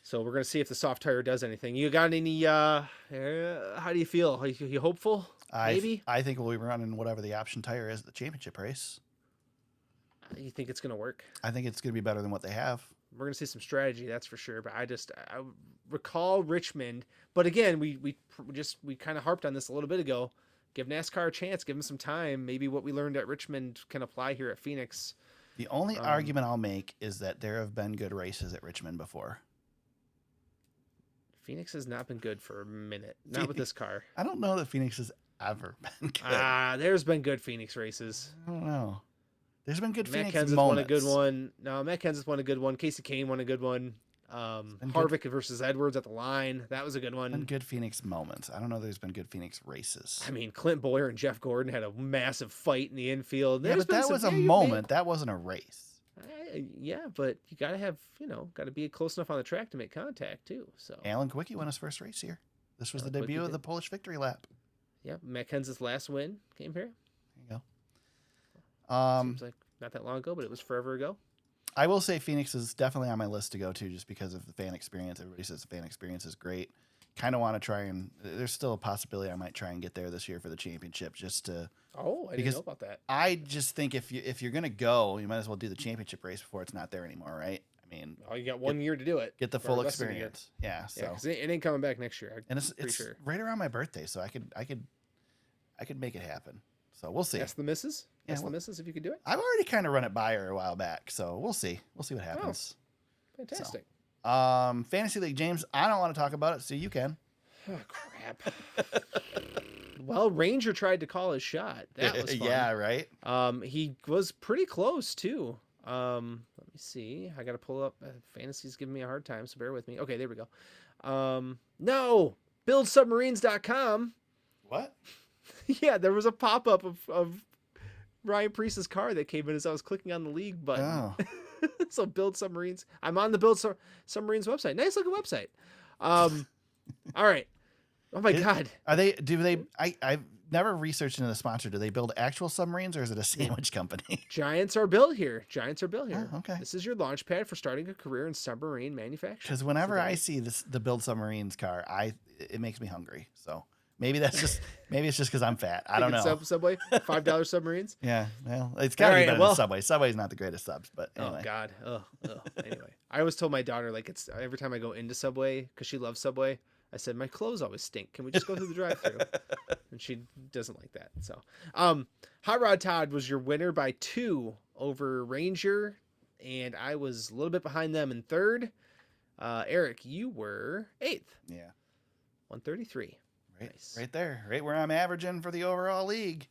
Speaker 5: So we're gonna see if the soft tire does anything. You got any? How do you feel? Are you hopeful? Maybe.
Speaker 4: I think we'll be running whatever the option tire is at the championship race.
Speaker 5: You think it's gonna work?
Speaker 4: I think it's gonna be better than what they have.
Speaker 5: We're gonna see some strategy, that's for sure. But I recall Richmond. But again, we kind of harped on this a little bit ago. Give NASCAR a chance. Give them some time. Maybe what we learned at Richmond can apply here at Phoenix.
Speaker 4: The only argument I'll make is that there have been good races at Richmond before.
Speaker 5: Phoenix has not been good for a minute. Not with this car.
Speaker 4: I don't know that Phoenix has ever been good.
Speaker 5: There's been good Phoenix races.
Speaker 4: I don't know. There's been good
Speaker 5: Matt
Speaker 4: Phoenix
Speaker 5: Kenseth
Speaker 4: moments.
Speaker 5: won a good one. No, Matt Kenseth won a good one. Casey Kane won a good one. Harvick versus Edwards at the line. That was a good one.
Speaker 4: Been good Phoenix moments. I don't know. There's been good Phoenix races.
Speaker 5: I mean, Clint Bowyer and Jeff Gordon had a massive fight in the infield.
Speaker 4: Yeah, but that was a moment. That wasn't a race.
Speaker 5: Yeah, but you got to have, got to be close enough on the track to make contact too. So
Speaker 4: Alan Quickie won his first race here. This was the debut of the Polish victory lap.
Speaker 5: Yeah, Matt Kenseth's last win came here.
Speaker 4: There you go.
Speaker 5: Seems like not that long ago, but it was forever ago.
Speaker 4: I will say Phoenix is definitely on my list to go to just because of the fan experience. Everybody says the fan experience is great. Kind of want to try and there's still a possibility I might try and get there this year for the championship just to.
Speaker 5: Oh, I didn't know about that.
Speaker 4: I just think if you're gonna go, you might as well do the championship race before it's not there anymore, right? I mean,
Speaker 5: you got 1 year to do it.
Speaker 4: Get the full experience. Yeah, so
Speaker 5: 'cause it ain't coming back next year.
Speaker 4: And it's sure. Right around my birthday, so I could make it happen. So we'll see.
Speaker 5: Ask the missus. Ask the missus if you could do it.
Speaker 4: I've already kind of run it by her a while back, so we'll see. We'll see what happens.
Speaker 5: Oh, fantastic.
Speaker 4: So, Fantasy League, James. I don't want to talk about it, so you can.
Speaker 5: Oh crap. Well, Ranger tried to call his shot. That was fun.
Speaker 4: Yeah, right.
Speaker 5: He was pretty close too. Let me see. I got to pull up. Fantasy's giving me a hard time, so bear with me. Okay, there we go. No, buildsubmarines.com.
Speaker 4: What?
Speaker 5: Yeah, there was a pop-up of Ryan Priest's car that came in as I was clicking on the league button.
Speaker 4: Oh.
Speaker 5: So Build Submarines. I'm on the Build Submarines website. Nice looking website. All right. Oh my God.
Speaker 4: I've never researched into the sponsor. Do they build actual submarines or is it a sandwich company?
Speaker 5: Giants are built here.
Speaker 4: Oh, okay.
Speaker 5: This is your launch pad for starting a career in submarine manufacturing.
Speaker 4: Because whenever I see the Build Submarines car, it makes me hungry. So maybe it's just because I'm fat. I don't know.
Speaker 5: Subway, $5 submarines.
Speaker 4: Yeah, well, it's got to be better than Subway. Subway's not the greatest subs, but anyway.
Speaker 5: Oh God. Anyway, I always told my daughter it's every time I go into Subway because she loves Subway. I said my clothes always stink. Can we just go through the drive-thru? And she doesn't like that. So, Hot Rod Todd was your winner by 2 over Ranger, and I was a little bit behind them in third. Eric, you were 8th.
Speaker 4: Yeah.
Speaker 5: 133.
Speaker 4: Nice. Right there. Right where I'm averaging for the overall league.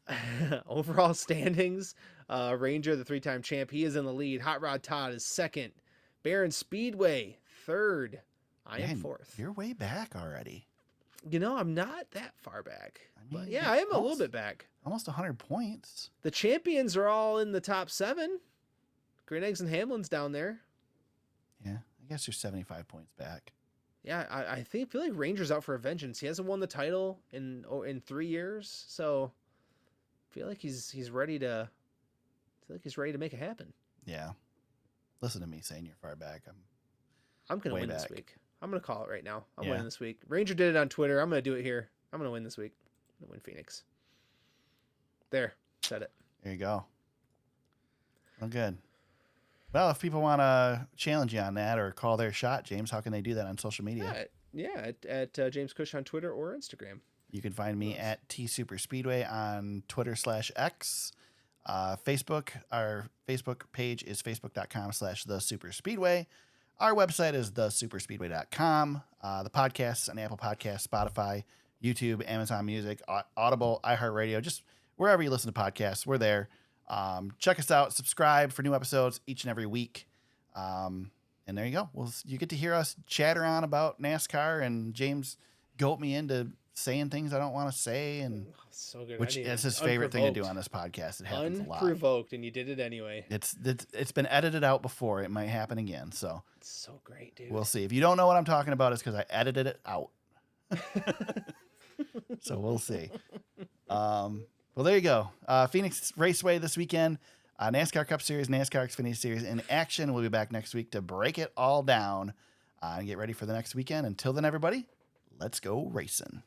Speaker 5: Overall standings, Ranger, the 3-time champ, he is in the lead. Hot Rod Todd is 2nd. Barron Speedway, 3rd. I am 4th.
Speaker 4: You're way back already.
Speaker 5: I'm not that far back. But yeah, I am a little bit back.
Speaker 4: Almost 100 points.
Speaker 5: The champions are all in the top 7. Green Eggs and Hamlin's down there.
Speaker 4: Yeah, I guess you're 75 points back.
Speaker 5: Yeah, I feel like Ranger's out for a vengeance. He hasn't won the title in 3 years, so I feel like he's ready to. Make it happen.
Speaker 4: Yeah, listen to me saying you're far back.
Speaker 5: I'm gonna win this week. I'm gonna call it right now. I'm winning this week. Ranger did it on Twitter. I'm gonna do it here. I'm gonna win this week. I'm gonna win Phoenix. There, said it. There
Speaker 4: you go. Well, good. Well, if people want to challenge you on that or call their shot, James, how can they do that on social media?
Speaker 5: At James Cush on Twitter or Instagram.
Speaker 4: You can find me at TSuperspeedway on Twitter/X. Facebook, our Facebook page is facebook.com/thesuperspeedway. Our website is thesuperspeedway.com. The podcasts on Apple Podcasts, Spotify, YouTube, Amazon Music, Audible, iHeartRadio, just wherever you listen to podcasts, we're there. Check us out, subscribe for new episodes each and every week. And there you go. You get to hear us chatter on about NASCAR, and James goat me into saying things I don't want to say, and
Speaker 5: so good.
Speaker 4: Which is his favorite thing to do on this podcast. It happens a lot.
Speaker 5: Unprovoked, and you did it anyway.
Speaker 4: It's been edited out before. It might happen again. So
Speaker 5: it's so great, dude.
Speaker 4: We'll see. If you don't know what I'm talking about, it's because I edited it out. So we'll see. Well, there you go. Phoenix Raceway this weekend. NASCAR Cup Series, NASCAR Xfinity Series in action. We'll be back next week to break it all down and get ready for the next weekend. Until then, everybody, let's go racing.